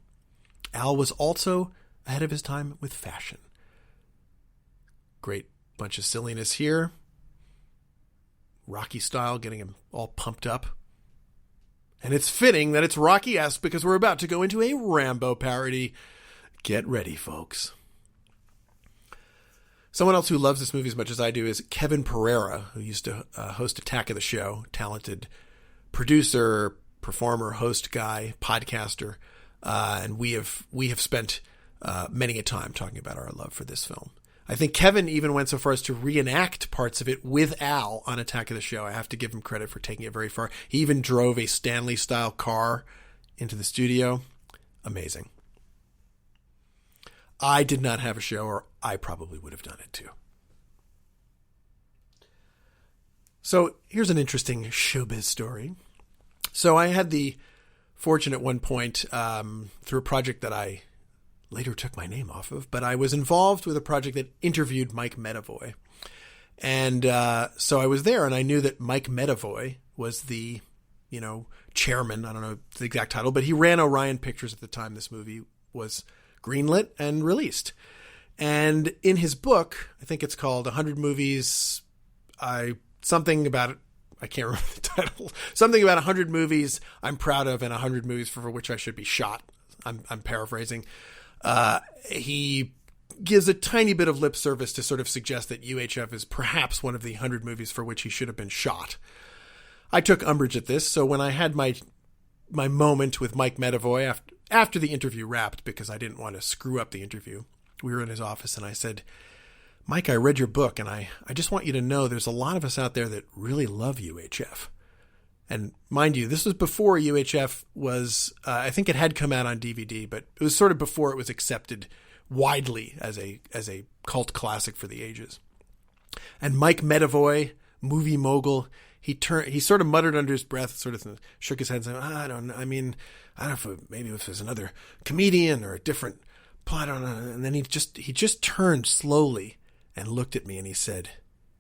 Al was also ahead of his time with fashion. Great bunch of silliness here. Rocky style, getting him all pumped up. And it's fitting that it's Rocky-esque because we're about to go into a Rambo parody. Get ready, folks. Someone else who loves this movie as much as I do is Kevin Pereira, who used to host Attack of the Show. Talented producer, performer, host guy, podcaster. And we have spent many a time talking about our love for this film. I think Kevin even went so far as to reenact parts of it with Al on Attack of the Show. I have to give him credit for taking it very far. He even drove a Stanley-style car into the studio. Amazing. I did not have a show, or I probably would have done it too. So here's an interesting showbiz story. So I had the fortune at one point, through a project that I later took my name off of, but I was involved with a project that interviewed Mike Medavoy. And so I was there, and I knew that Mike Medavoy was the, chairman, I don't know the exact title, but he ran Orion Pictures at the time this movie was greenlit and released. And in his book, I think it's called 100 Movies, something about it, I can't remember the title, something about 100 movies I'm proud of and 100 movies for which I should be shot. I'm paraphrasing. He gives a tiny bit of lip service to sort of suggest that UHF is perhaps one of the 100 movies for which he should have been shot. I took umbrage at this, so when I had my moment with Mike Medavoy after the interview wrapped, because I didn't want to screw up the interview, we were in his office, and I said, Mike, I read your book, and I just want you to know there's a lot of us out there that really love UHF. And mind you, this was before UHF was, I think it had come out on DVD, but it was sort of before it was accepted widely as a cult classic for the ages. And Mike Medavoy, movie mogul, he sort of muttered under his breath, sort of shook his head and said, I don't know if maybe if there's another comedian or a different plot. I don't know. And then he just turned slowly and looked at me and he said,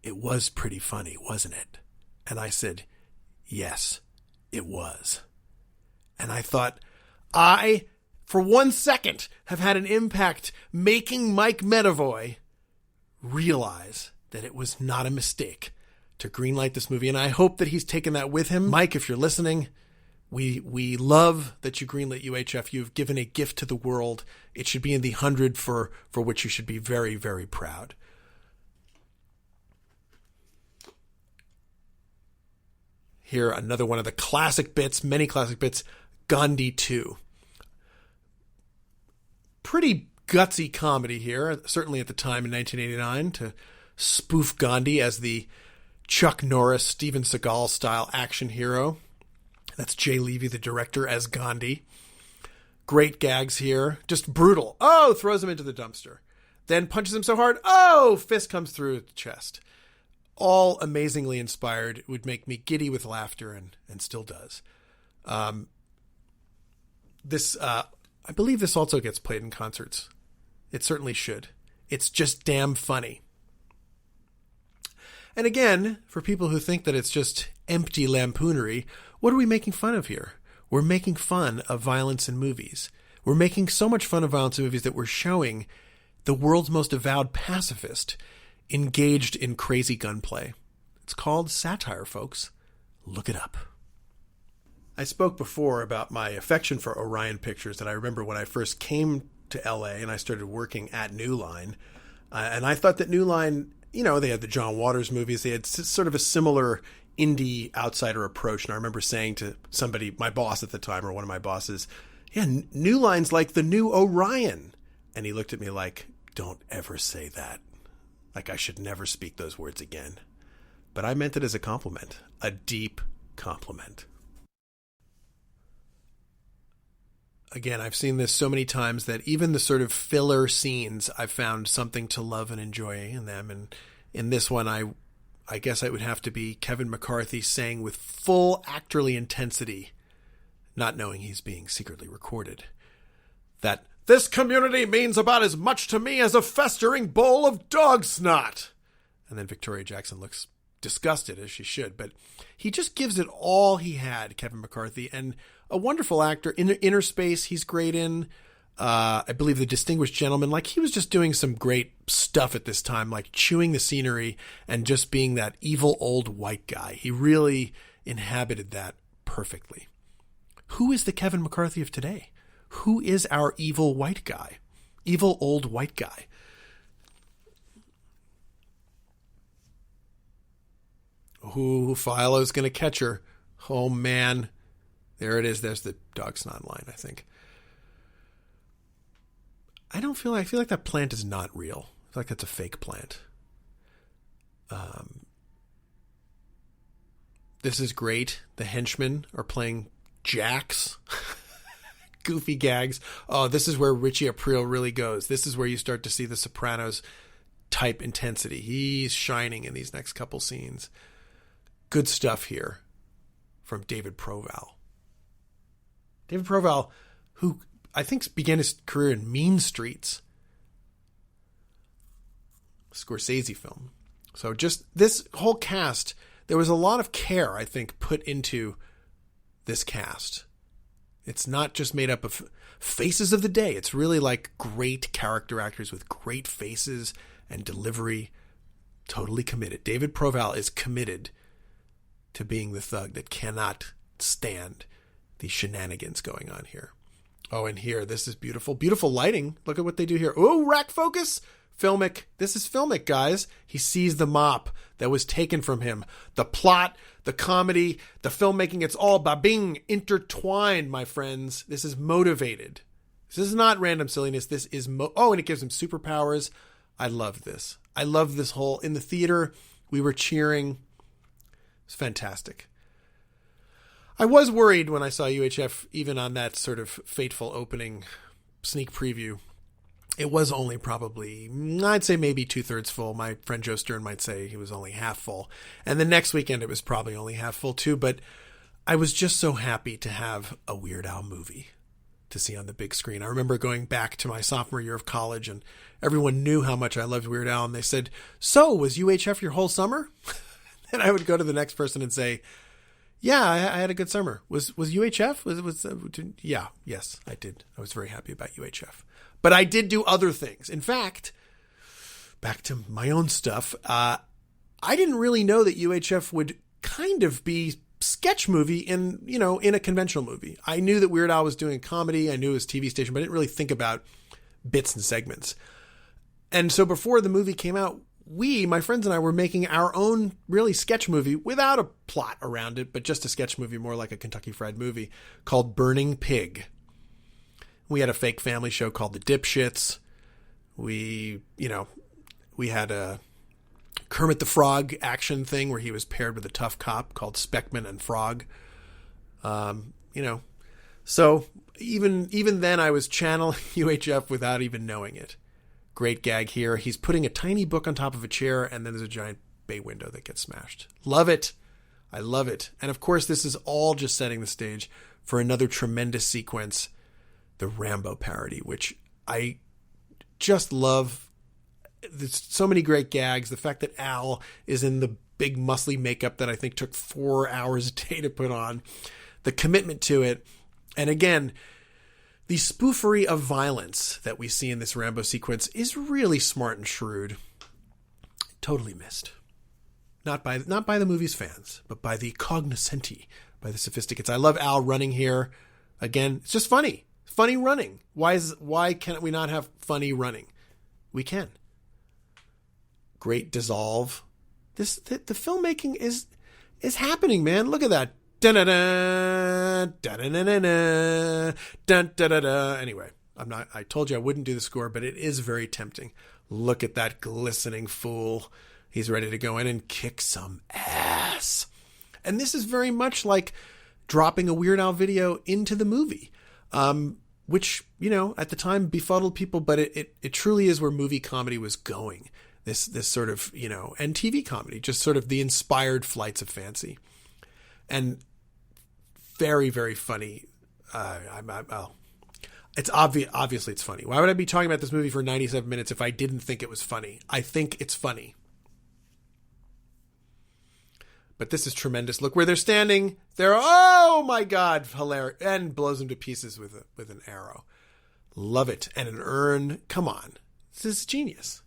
"It was pretty funny, wasn't it?" And I said, "Yes, it was." And I thought, I, for 1 second, have had an impact making Mike Medavoy realize that it was not a mistake to greenlight this movie. And I hope that he's taken that with him. Mike, if you're listening, we love that you greenlit UHF. You've given a gift to the world. It should be in the 100 for which you should be very, very proud. Here, another one of the classic bits, many classic bits, Gandhi 2. Pretty gutsy comedy here, certainly at the time in 1989, to spoof Gandhi as the Chuck Norris, Steven Seagal style action hero. That's Jay Levy, the director, as Gandhi. Great gags here. Just brutal. Oh, throws him into the dumpster. Then punches him so hard. Oh, fist comes through the chest. All amazingly inspired. It would make me giddy with laughter and still does. I believe this also gets played in concerts. It certainly should. It's just damn funny. And again, for people who think that it's just empty lampoonery, what are we making fun of here? We're making fun of violence in movies. We're making so much fun of violence in movies that we're showing the world's most avowed pacifist engaged in crazy gunplay. It's called satire, folks. Look it up. I spoke before about my affection for Orion Pictures, and I remember when I first came to LA and I started working at New Line, and I thought that New Line, they had the John Waters movies. They had sort of a similar indie outsider approach. And I remember saying to somebody, my boss at the time, or one of my bosses, yeah, New Line's like the new Orion. And he looked at me like, don't ever say that. Like I should never speak those words again. But I meant it as a compliment, a deep compliment. Again, I've seen this so many times that even the sort of filler scenes, I've found something to love and enjoy in them. And in this one, I guess it would have to be Kevin McCarthy saying with full actorly intensity, not knowing he's being secretly recorded, that this community means about as much to me as a festering bowl of dog snot. And then Victoria Jackson looks disgusted, as she should, but he just gives it all he had, Kevin McCarthy, and a wonderful actor. In Inner Space, he's great in. I believe The Distinguished Gentleman. Like, he was just doing some great stuff at this time, like chewing the scenery and just being that evil old white guy. He really inhabited that perfectly. Who is the Kevin McCarthy of today? Who is our evil white guy? Evil old white guy. Ooh, Philo's going to catch her. Oh, man. There it is. There's the dog snot line, I think. I feel like that plant is not real. I feel like that's a fake plant. This is great. The henchmen are playing jacks. Goofy gags. Oh, this is where Richie Aprile really goes. This is where you start to see the Sopranos type intensity. He's shining in these next couple scenes. Good stuff here from David Proval. David Proval, who I think began his career in Mean Streets, Scorsese film. So just this whole cast, there was a lot of care, I think, put into this cast. It's not just made up of faces of the day. It's really like great character actors with great faces and delivery. Totally committed. David Proval is committed to being the thug that cannot stand the shenanigans going on here. Oh, and here, this is beautiful. Beautiful lighting. Look at what they do here. Oh, rack focus. Filmic. This is filmic, guys. He sees the mop that was taken from him. The plot, the comedy, the filmmaking, it's all babing intertwined, my friends. This is motivated. This is not random silliness. This is and it gives him superpowers. I love this. I love this whole, in the theater, we were cheering. It's fantastic. I was worried when I saw UHF, even on that sort of fateful opening sneak preview. It was only probably, I'd say maybe 2/3 full. My friend Joe Stern might say he was only half full. And the next weekend it was probably only half full too. But I was just so happy to have a Weird Al movie to see on the big screen. I remember going back to my sophomore year of college and everyone knew how much I loved Weird Al. And they said, so was UHF your whole summer? And I would go to the next person and say, yeah, I had a good summer. Was UHF? Yes, I did. I was very happy about UHF. But I did do other things. In fact, back to my own stuff, I didn't really know that UHF would kind of be sketch movie in a conventional movie. I knew that Weird Al was doing comedy. I knew it was TV station, but I didn't really think about bits and segments. And so before the movie came out, my friends and I were making our own really sketch movie without a plot around it, but just a sketch movie, more like a Kentucky Fried Movie, called Burning Pig. We had a fake family show called The Dipshits. We had a Kermit the Frog action thing where he was paired with a tough cop called Speckman and Frog. So even then I was channeling UHF without even knowing it. Great gag here. He's putting a tiny book on top of a chair, and then there's a giant bay window that gets smashed. Love it. I love it. And of course, this is all just setting the stage for another tremendous sequence, the Rambo parody, which I just love. There's so many great gags. The fact that Al is in the big muscly makeup that I think took 4 hours a day to put on, the commitment to it. And again, the spoofery of violence that we see in this Rambo sequence is really smart and shrewd. Totally missed. Not by the movie's fans, but by the cognoscenti, by the sophisticates. I love Al running here. Again, it's just funny. Funny running. Why can't we not have funny running? We can. Great dissolve. The filmmaking is happening, man. Look at that. Da-da-da, da-da-da-da-da, da-da-da-da. Anyway, I told you I wouldn't do the score, but it is very tempting. Look at that glistening fool. He's ready to go in and kick some ass. And this is very much like dropping a Weird Al video into the movie, which, at the time befuddled people, but it truly is where movie comedy was going. This sort of, and TV comedy, just sort of the inspired flights of fancy. And very, very funny. It's obviously it's funny. Why would I be talking about this movie for 97 minutes if I didn't think it was funny? I think it's funny. But this is tremendous. Look where they're standing. Oh my God, hilarious. And blows them to pieces with an arrow. Love it. And an urn. Come on. This is genius.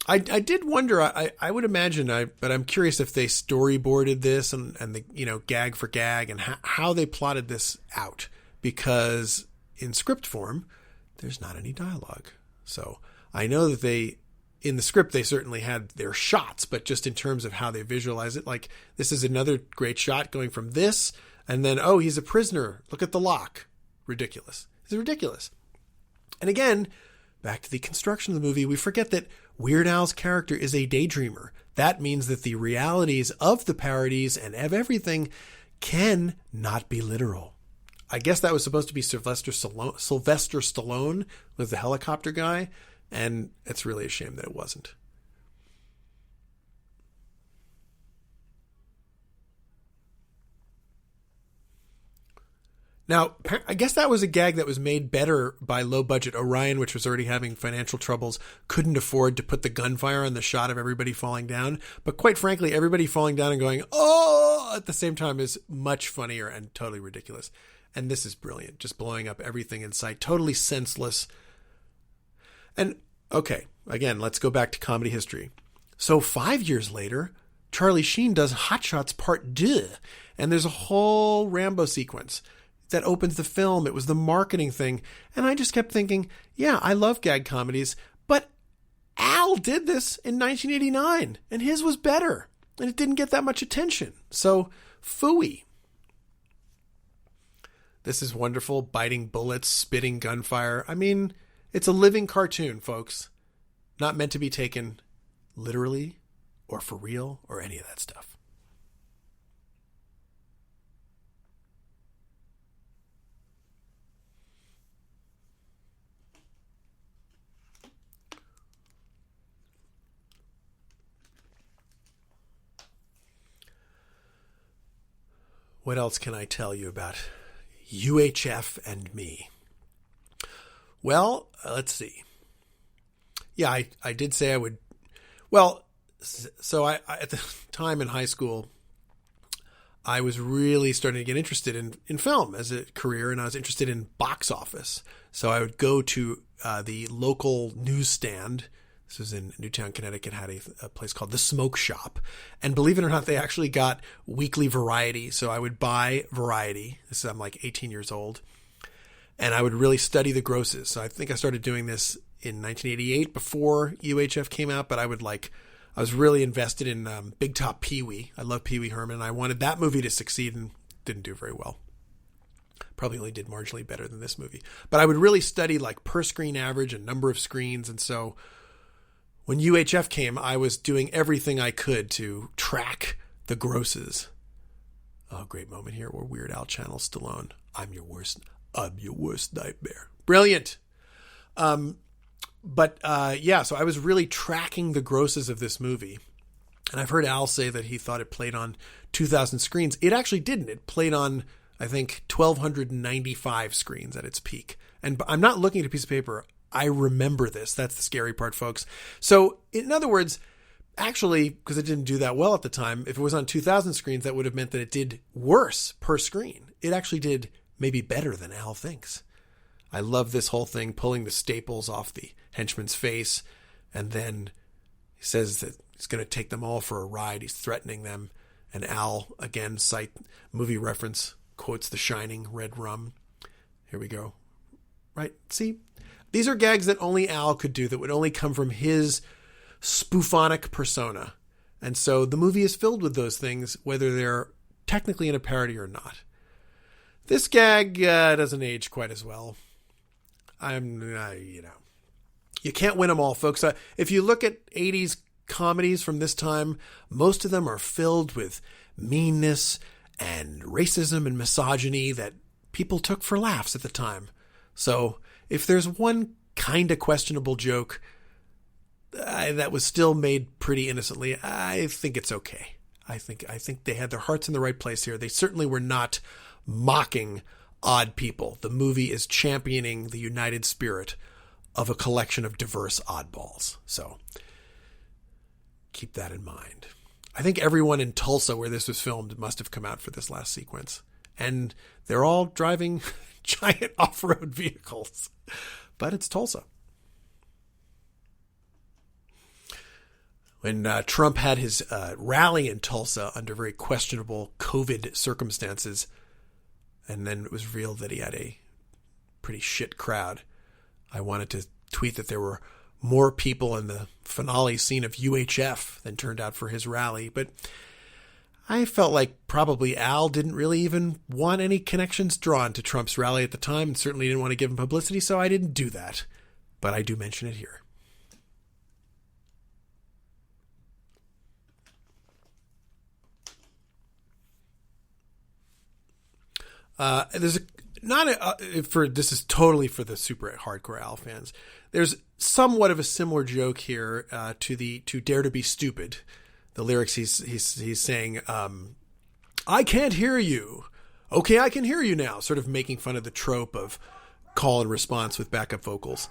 I did wonder, I would imagine, but I'm curious if they storyboarded this and the, gag for gag and how they plotted this out, because in script form, there's not any dialogue. So I know that in the script, they certainly had their shots, but just in terms of how they visualize it, like this is another great shot going from this and then, oh, he's a prisoner. Look at the lock. Ridiculous. It's ridiculous. And again, back to the construction of the movie, we forget that Weird Al's character is a daydreamer. That means that the realities of the parodies and of everything can not be literal. I guess that was supposed to be Sylvester Stallone was the helicopter guy, and it's really a shame that it wasn't. Now, I guess that was a gag that was made better by low-budget Orion, which was already having financial troubles, couldn't afford to put the gunfire on the shot of everybody falling down. But quite frankly, everybody falling down and going, oh, at the same time is much funnier and totally ridiculous. And this is brilliant, just blowing up everything in sight, totally senseless. And, okay, again, let's go back to comedy history. So 5 years later, Charlie Sheen does Hot Shots Part 2, and there's a whole Rambo sequence that opens the film. It was the marketing thing. And I just kept thinking, yeah, I love gag comedies, but Al did this in 1989 and his was better and it didn't get that much attention. So phooey. This is wonderful. Biting bullets, spitting gunfire. I mean, it's a living cartoon, folks. Not meant to be taken literally or for real or any of that stuff. What else can I tell you about UHF and me? Well, let's see. Yeah, I did say I would. Well, so I at the time in high school, I was really starting to get interested in film as a career, and I was interested in box office. So I would go to the local newsstand. This was in Newtown, Connecticut, had a place called The Smoke Shop. And believe it or not, they actually got weekly Variety. So I would buy Variety. I'm like 18 years old. And I would really study the grosses. So I think I started doing this in 1988 before UHF came out. But I was really invested in Big Top Pee-wee. I love Pee-wee Herman. And I wanted that movie to succeed and didn't do very well. Probably only did marginally better than this movie. But I would really study like per screen average and number of screens. And so when UHF came, I was doing everything I could to track the grosses. Oh, great moment here where Weird Al channels Stallone. I'm your worst nightmare. Brilliant. So I was really tracking the grosses of this movie. And I've heard Al say that he thought it played on 2,000 screens. It actually didn't. It played on, I think, 1,295 screens at its peak. And I'm not looking at a piece of paper. I remember this. That's the scary part, folks. So, in other words, actually, because it didn't do that well at the time, if it was on 2,000 screens, that would have meant that it did worse per screen. It actually did maybe better than Al thinks. I love this whole thing, pulling the staples off the henchman's face. And then he says that he's going to take them all for a ride. He's threatening them. And Al, again, cite movie reference, quotes The Shining, Red Rum. Here we go. Right? See? These are gags that only Al could do, that would only come from his spoofonic persona. And so the movie is filled with those things, whether they're technically in a parody or not. This gag doesn't age quite as well. You can't win them all, folks. If you look at 80s comedies from this time, most of them are filled with meanness and racism and misogyny that people took for laughs at the time. So if there's one kind of questionable joke that was still made pretty innocently, I think it's okay. I think they had their hearts in the right place here. They certainly were not mocking odd people. The movie is championing the united spirit of a collection of diverse oddballs. So keep that in mind. I think everyone in Tulsa where this was filmed must have come out for this last sequence. And they're all driving giant off-road vehicles. But it's Tulsa. When Trump had his rally in Tulsa under very questionable COVID circumstances, and then it was revealed that he had a pretty shit crowd, I wanted to tweet that there were more people in the finale scene of UHF than turned out for his rally. But I felt like probably Al didn't really even want any connections drawn to Trump's rally at the time, and certainly didn't want to give him publicity, so I didn't do that. But I do mention it here. This is totally for the super hardcore Al fans. There's somewhat of a similar joke here to Dare to Be Stupid. The lyrics he's saying, I can't hear you. Okay, I can hear you now. Sort of making fun of the trope of call and response with backup vocals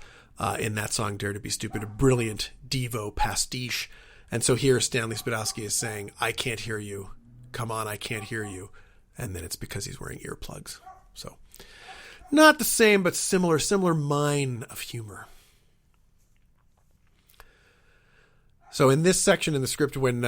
in that song Dare to Be Stupid, a brilliant Devo pastiche. And so here Stanley Spadowski is saying, I can't hear you. Come on, I can't hear you. And then it's because he's wearing earplugs. So not the same, but similar mine of humor. So in this section in the script, when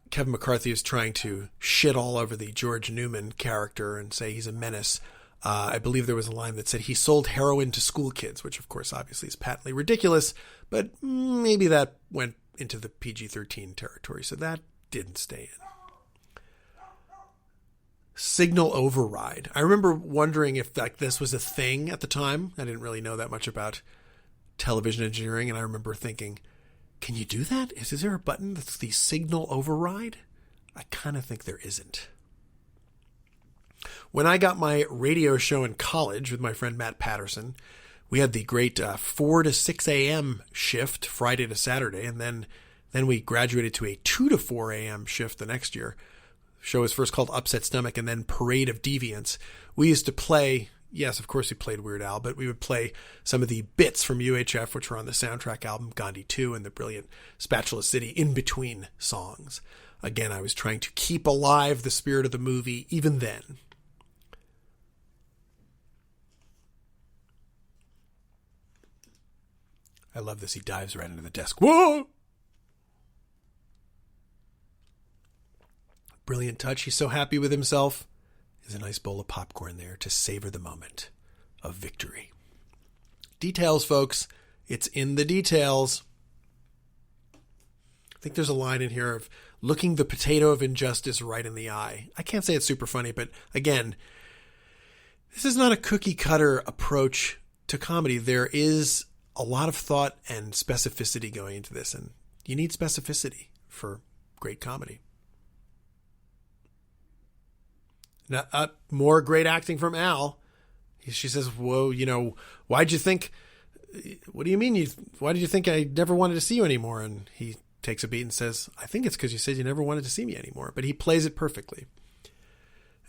Kevin McCarthy is trying to shit all over the George Newman character and say he's a menace, I believe there was a line that said he sold heroin to school kids, which of course obviously is patently ridiculous, but maybe that went into the PG-13 territory, so that didn't stay in. Signal override. I remember wondering if this was a thing at the time. I didn't really know that much about television engineering, and I remember thinking, can you do that? Is there a button that's the signal override? I kind of think there isn't. When I got my radio show in college with my friend Matt Patterson, we had the great 4 to 6 a.m. shift Friday to Saturday, and then we graduated to a 2 to 4 a.m. shift the next year. The show was first called Upset Stomach and then Parade of Deviants. We used to play, yes, of course we played Weird Al, but we would play some of the bits from UHF, which were on the soundtrack album Gandhi 2 and the brilliant Spatula City in between songs. Again, I was trying to keep alive the spirit of the movie even then. I love this. He dives right into the desk. Whoa! Brilliant touch. He's so happy with himself. There's a nice bowl of popcorn there to savor the moment of victory. Details, folks. It's in the details. I think there's a line in here of looking the potato of injustice right in the eye. I can't say it's super funny, but again, this is not a cookie cutter approach to comedy. There is a lot of thought and specificity going into this, and you need specificity for great comedy. More great acting from Al. She says, whoa, why'd you think, what do you mean? Why did you think I never wanted to see you anymore? And he takes a beat and says, I think it's because you said you never wanted to see me anymore. But he plays it perfectly.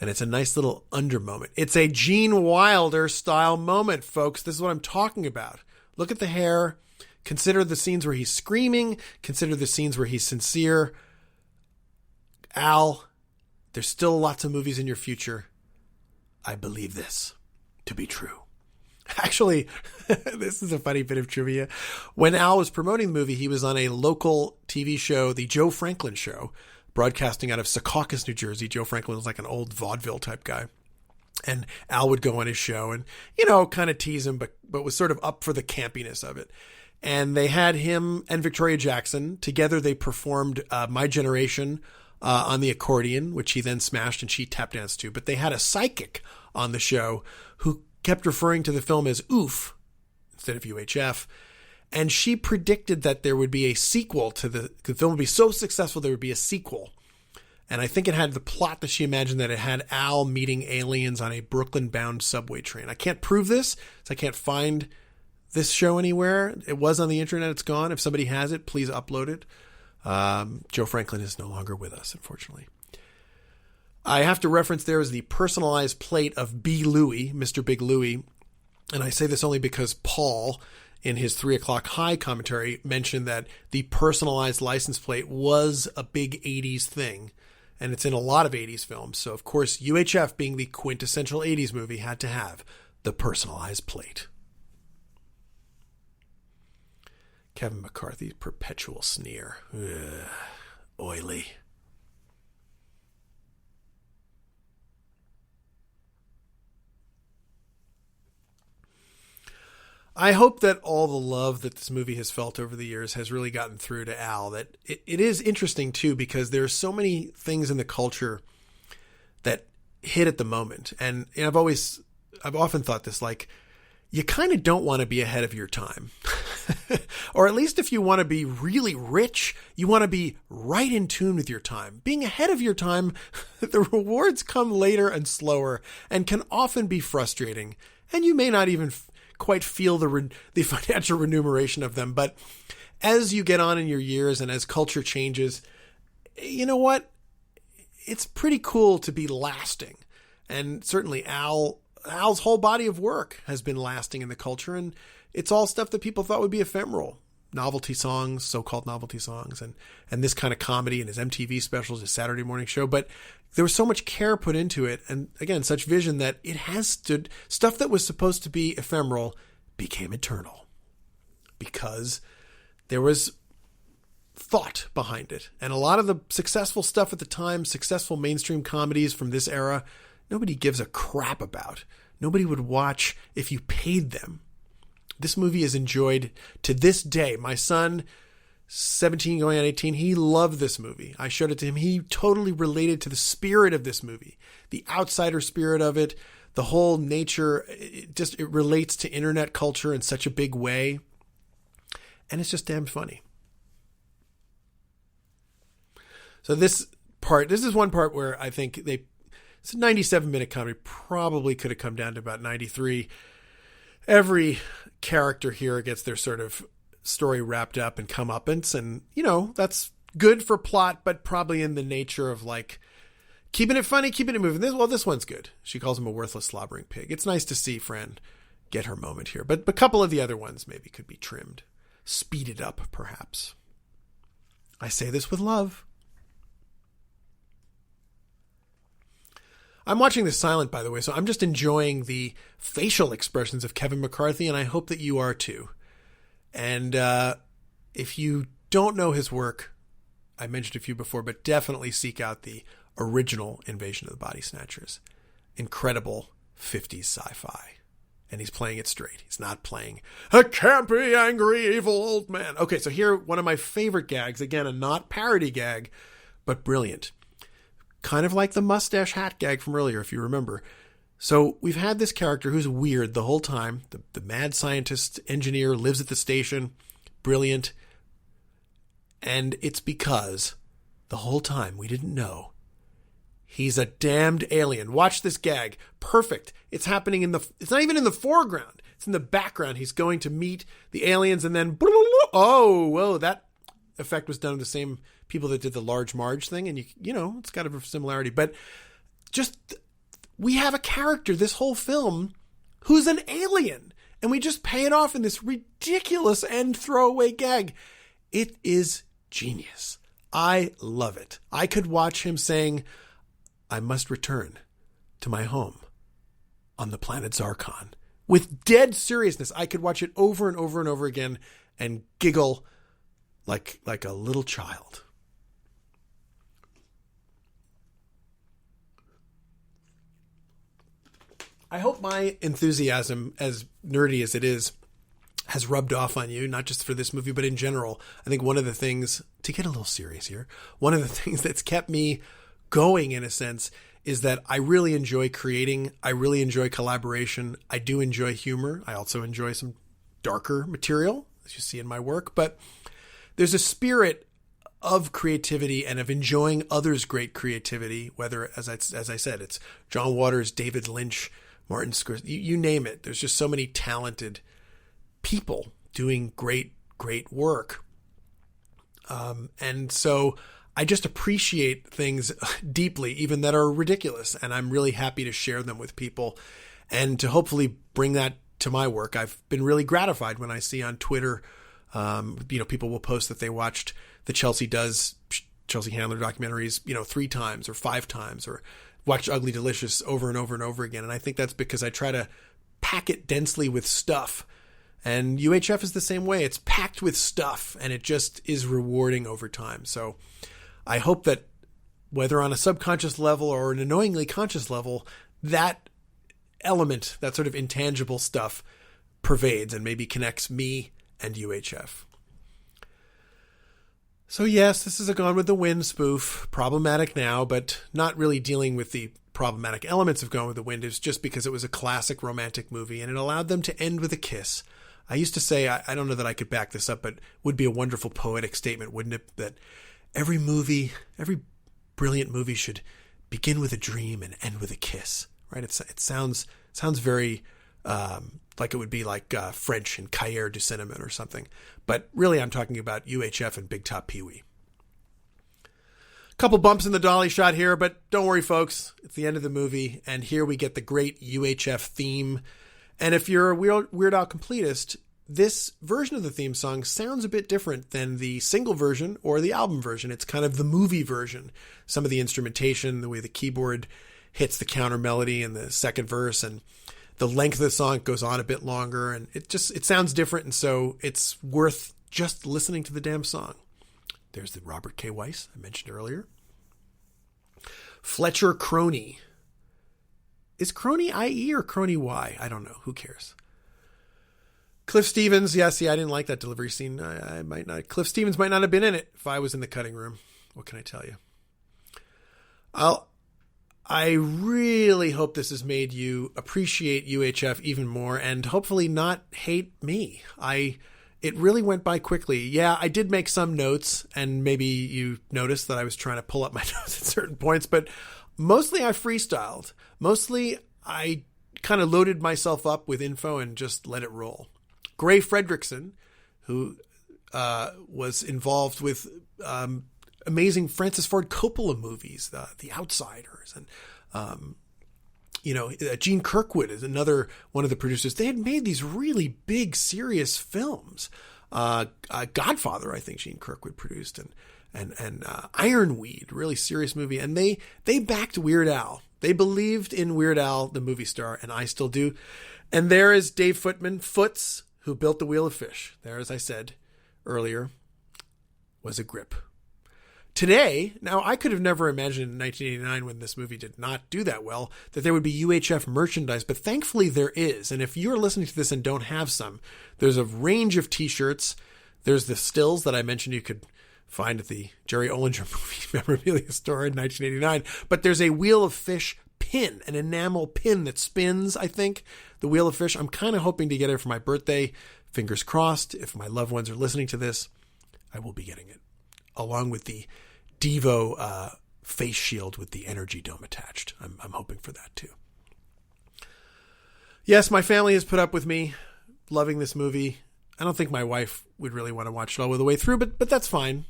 And it's a nice little under moment. It's a Gene Wilder style moment, folks. This is what I'm talking about. Look at the hair. Consider the scenes where he's screaming. Consider the scenes where he's sincere. Al, there's still lots of movies in your future. I believe this to be true. Actually, this is a funny bit of trivia. When Al was promoting the movie, he was on a local TV show, the Joe Franklin Show, broadcasting out of Secaucus, New Jersey. Joe Franklin was like an old vaudeville type guy. And Al would go on his show and, kind of tease him, but was sort of up for the campiness of it. And they had him and Victoria Jackson. Together they performed My Generation on the accordion, which he then smashed and she tap danced to. But they had a psychic on the show who kept referring to the film as OOF instead of UHF. And she predicted that there would be a sequel to the film would be so successful there would be a sequel. And I think it had the plot that she imagined, that it had Al meeting aliens on a Brooklyn-bound subway train. I can't prove this, so I can't find this show anywhere. It was on the internet. It's gone. If somebody has it, please upload it. Joe Franklin is no longer with us, unfortunately. I have to reference there is the personalized plate of B. Louie, Mr. Big Louie. And I say this only because Paul, in his 3 o'clock high commentary, mentioned that the personalized license plate was a big 80s thing. And it's in a lot of 80s films. So, of course, UHF, being the quintessential 80s movie, had to have the personalized plate. Kevin McCarthy's perpetual sneer. Ugh, oily. I hope that all the love that this movie has felt over the years has really gotten through to Al. That it is interesting, too, because there are so many things in the culture that hit at the moment. And I've often thought this, like, you kind of don't want to be ahead of your time. Or at least if you want to be really rich, you want to be right in tune with your time. Being ahead of your time, the rewards come later and slower and can often be frustrating. And you may not even quite feel the financial remuneration of them. But as you get on in your years and as culture changes, you know what? It's pretty cool to be lasting. And certainly Al's whole body of work has been lasting in the culture, and it's all stuff that people thought would be ephemeral. Novelty songs, so-called novelty songs, and this kind of comedy and his MTV specials, his Saturday morning show. But there was so much care put into it, and again, such vision that it has stood. Stuff that was supposed to be ephemeral became eternal because there was thought behind it. And a lot of the successful stuff at the time, successful mainstream comedies from this era, nobody gives a crap about. Nobody would watch if you paid them. This movie is enjoyed to this day. My son, 17 going on 18, he loved this movie. I showed it to him. He totally related to the spirit of this movie, the outsider spirit of it, the whole nature. It relates to internet culture in such a big way. And it's just damn funny. So this is one part where I think it's a 97-minute comedy, probably could have come down to about 93. Every character here gets their sort of story wrapped up and comeuppance, and, that's good for plot, but probably in the nature of, like, keeping it funny, keeping it moving. This one's good. She calls him a worthless, slobbering pig. It's nice to see Fran get her moment here, but a couple of the other ones maybe could be trimmed, speeded up, perhaps. I say this with love. I'm watching this silent, by the way, so I'm just enjoying the facial expressions of Kevin McCarthy, and I hope that you are too. And if you don't know his work, I mentioned a few before, but definitely seek out the original Invasion of the Body Snatchers. Incredible 50s sci-fi. And he's playing it straight. He's not playing a campy, angry, evil old man. Okay, so here, one of my favorite gags, again, a not parody gag, but brilliant. Kind of like the mustache hat gag from earlier, if you remember. So we've had this character who's weird the whole time. The mad scientist engineer lives at the station. Brilliant. And it's because the whole time we didn't know He's a damned alien. Watch this gag. Perfect. It's happening it's not even in the foreground. It's in the background. He's going to meet the aliens and then, oh, whoa, that effect was done with the same people that did the Large Marge thing. And you know, it's got a similarity, but just, we have a character this whole film who's an alien, and we just pay it off in this ridiculous end throwaway gag. It is genius. I love it. I could watch him saying, I must return to my home on the planet Zarkon. With dead seriousness, I could watch it over and over and over again and giggle like a little child. I hope my enthusiasm, as nerdy as it is, has rubbed off on you, not just for this movie, but in general. I think one of the things, to get a little serious here, one of the things that's kept me going, in a sense, is that I really enjoy creating. I really enjoy collaboration. I do enjoy humor. I also enjoy some darker material, as you see in my work. But there's a spirit of creativity and of enjoying others' great creativity, whether, as I said, it's John Waters, David Lynch, Martin Scorsese, you name it. There's just so many talented people doing great work. And so I just appreciate things deeply, even that are ridiculous. And I'm really happy to share them with people and to hopefully bring that to my work. I've been really gratified when I see on Twitter, people will post that they watched the Chelsea Handler documentaries, 3 times or 5 times, or watched Ugly Delicious over and over and over again. And I think that's because I try to pack it densely with stuff. And UHF is the same way. It's packed with stuff, and it just is rewarding over time. So I hope that whether on a subconscious level or an annoyingly conscious level, that element, that sort of intangible stuff, pervades and maybe connects me and UHF. So yes, this is a Gone with the Wind spoof. Problematic now, but not really dealing with the problematic elements of Gone with the Wind. It's just because it was a classic romantic movie, and it allowed them to end with a kiss. I used to say, I don't know that I could back this up, but it would be a wonderful poetic statement, wouldn't it? That every brilliant movie should begin with a dream and end with a kiss, right? It sounds very like it would be like French and Cahiers du Cinéma or something. But really, I'm talking about UHF and Big Top Pee-wee. Couple bumps in the dolly shot here, but don't worry, folks. It's the end of the movie, and here we get the great UHF theme. And if you're a Weird Al completist, this version of the theme song sounds a bit different than the single version or the album version. It's kind of the movie version. Some of the instrumentation, the way the keyboard hits the counter melody in the second verse, and the length of the song goes on a bit longer, and it sounds different, and so it's worth just listening to the damn song. There's the Robert K. Weiss I mentioned earlier. Fletcher Crony. Is Crony I-E or Crony Y? I don't know. Who cares? Cliff Stevens. Yeah, see, I didn't like that delivery scene. I might not. Cliff Stevens might not have been in it if I was in the cutting room. What can I tell you? I really hope this has made you appreciate UHF even more and hopefully not hate me. It really went by quickly. Yeah, I did make some notes, and maybe you noticed that I was trying to pull up my notes at certain points, but mostly I freestyled. Mostly I kind of loaded myself up with info and just let it roll. Gray Fredrickson, who was involved with amazing Francis Ford Coppola movies, The Outsiders, and Gene Kirkwood is another one of the producers. They had made these really big, serious films. Godfather, I think Gene Kirkwood produced, and Ironweed, really serious movie. And they backed Weird Al. They believed in Weird Al, the movie star, and I still do. And there is Dave Footman, Foots, who built the Wheel of Fish. There, as I said earlier, was a grip. Today, now I could have never imagined in 1989, when this movie did not do that well, that there would be UHF merchandise, but thankfully there is. And if you're listening to this and don't have some, there's a range of t-shirts. There's the stills that I mentioned you could find at the Jerry Ollinger movie memorabilia store in 1989. But there's a Wheel of Fish pin, an enamel pin that spins, I think, the Wheel of Fish. I'm kind of hoping to get it for my birthday. Fingers crossed. If my loved ones are listening to this, I will be getting it, along with the Devo face shield with the energy dome attached. I'm hoping for that too. Yes, my family has put up with me loving this movie. I don't think my wife would really want to watch it all the way through, but that's fine.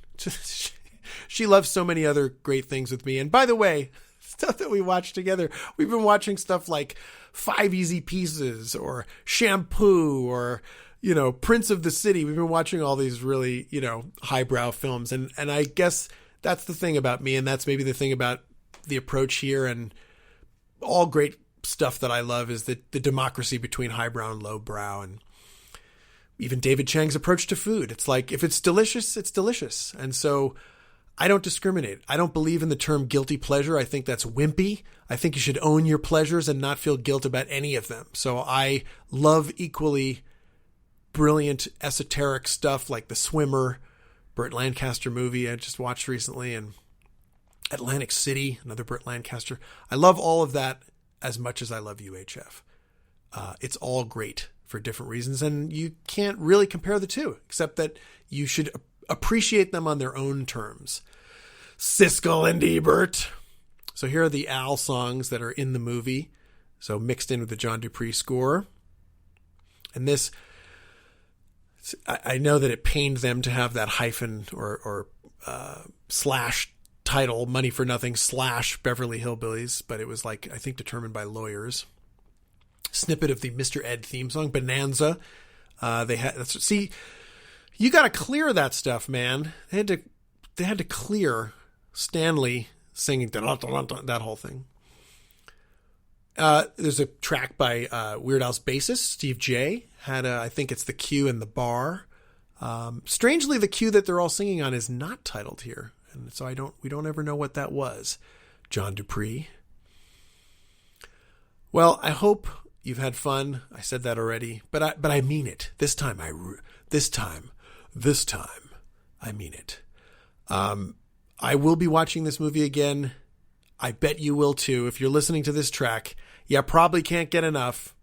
She loves so many other great things with me. And by the way, stuff that we watch together, we've been watching stuff like 5 Easy Pieces or Shampoo or, Prince of the City. We've been watching all these really, highbrow films. And I guess that's the thing about me. And that's maybe the thing about the approach here and all great stuff that I love is the democracy between highbrow and lowbrow. And even David Chang's approach to food. It's like, if it's delicious, it's delicious. And so I don't discriminate. I don't believe in the term guilty pleasure. I think that's wimpy. I think you should own your pleasures and not feel guilt about any of them. So I love equally brilliant esoteric stuff like The Swimmer, Burt Lancaster movie I just watched recently, and Atlantic City, another Burt Lancaster. I love all of that as much as I love UHF. It's all great for different reasons, and you can't really compare the two, except that you should appreciate them on their own terms. Siskel and Ebert. So here are the Al songs that are in the movie, so mixed in with the John Dupree score. And this, I know that it pained them to have that hyphen or slash title, Money for Nothing / Beverly Hillbillies, but it was I think determined by lawyers. Snippet of the Mr. Ed theme song, Bonanza. You got to clear that stuff, man. They had to clear Stanley singing that whole thing. There's a track by Weird Al's bassist Steve J. I think it's the cue in the bar. Strangely, the cue that they're all singing on is not titled here, and so we don't ever know what that was. John Dupree. Well, I hope you've had fun. I said that already, but I mean it. This time I mean it. I will be watching this movie again. I bet you will too. If you're listening to this track, you probably can't get enough.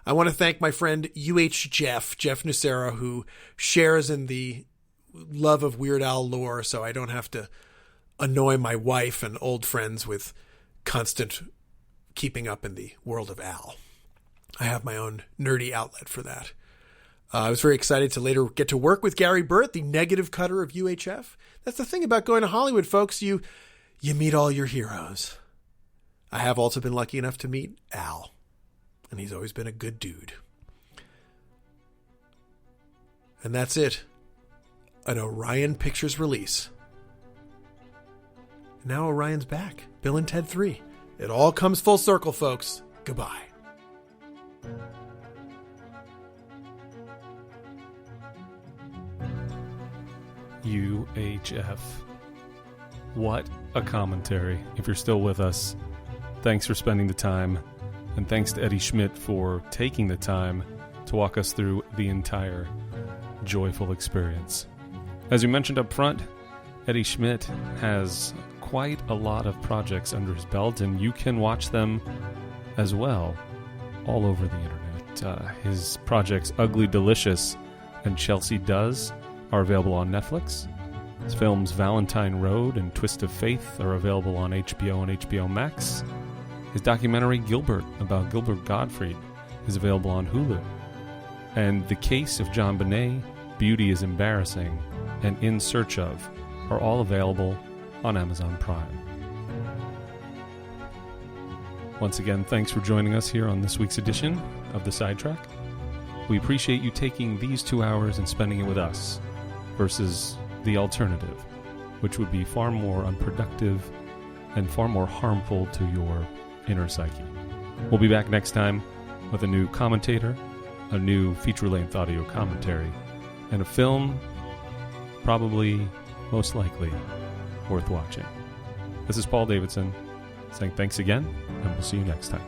I want to thank my friend Jeff Nucera, who shares in the love of Weird Al lore, so I don't have to annoy my wife and old friends with constant keeping up in the world of Al. I have my own nerdy outlet for that. I was very excited to later get to work with Gary Burt, the negative cutter of UHF. That's the thing about going to Hollywood, folks. You meet all your heroes. I have also been lucky enough to meet Al, and he's always been a good dude. And that's it. An Orion Pictures release. Now Orion's back. Bill and Ted 3. It all comes full circle, folks. Goodbye. UHF. What a commentary. If you're still with us, thanks for spending the time, and thanks to Eddie Schmidt for taking the time to walk us through the entire joyful experience. As we mentioned up front, Eddie Schmidt has quite a lot of projects under his belt, and you can watch them as well all over the internet. His projects Ugly Delicious and Chelsea Does are available on Netflix. His films Valentine Road and Twist of Faith are available on HBO and HBO Max. His documentary Gilbert, about Gilbert Gottfried, is available on Hulu. And The Case of John Bonet, Beauty is Embarrassing, and In Search Of are all available on Amazon Prime. Once again, thanks for joining us here on this week's edition of The Sidetrack. We appreciate you taking these 2 hours and spending it with us versus the alternative, which would be far more unproductive and far more harmful to your inner psyche. We'll be back next time with a new commentator, a new feature-length audio commentary, and a film probably, most likely, worth watching. This is Paul Davidson saying thanks again, and we'll see you next time.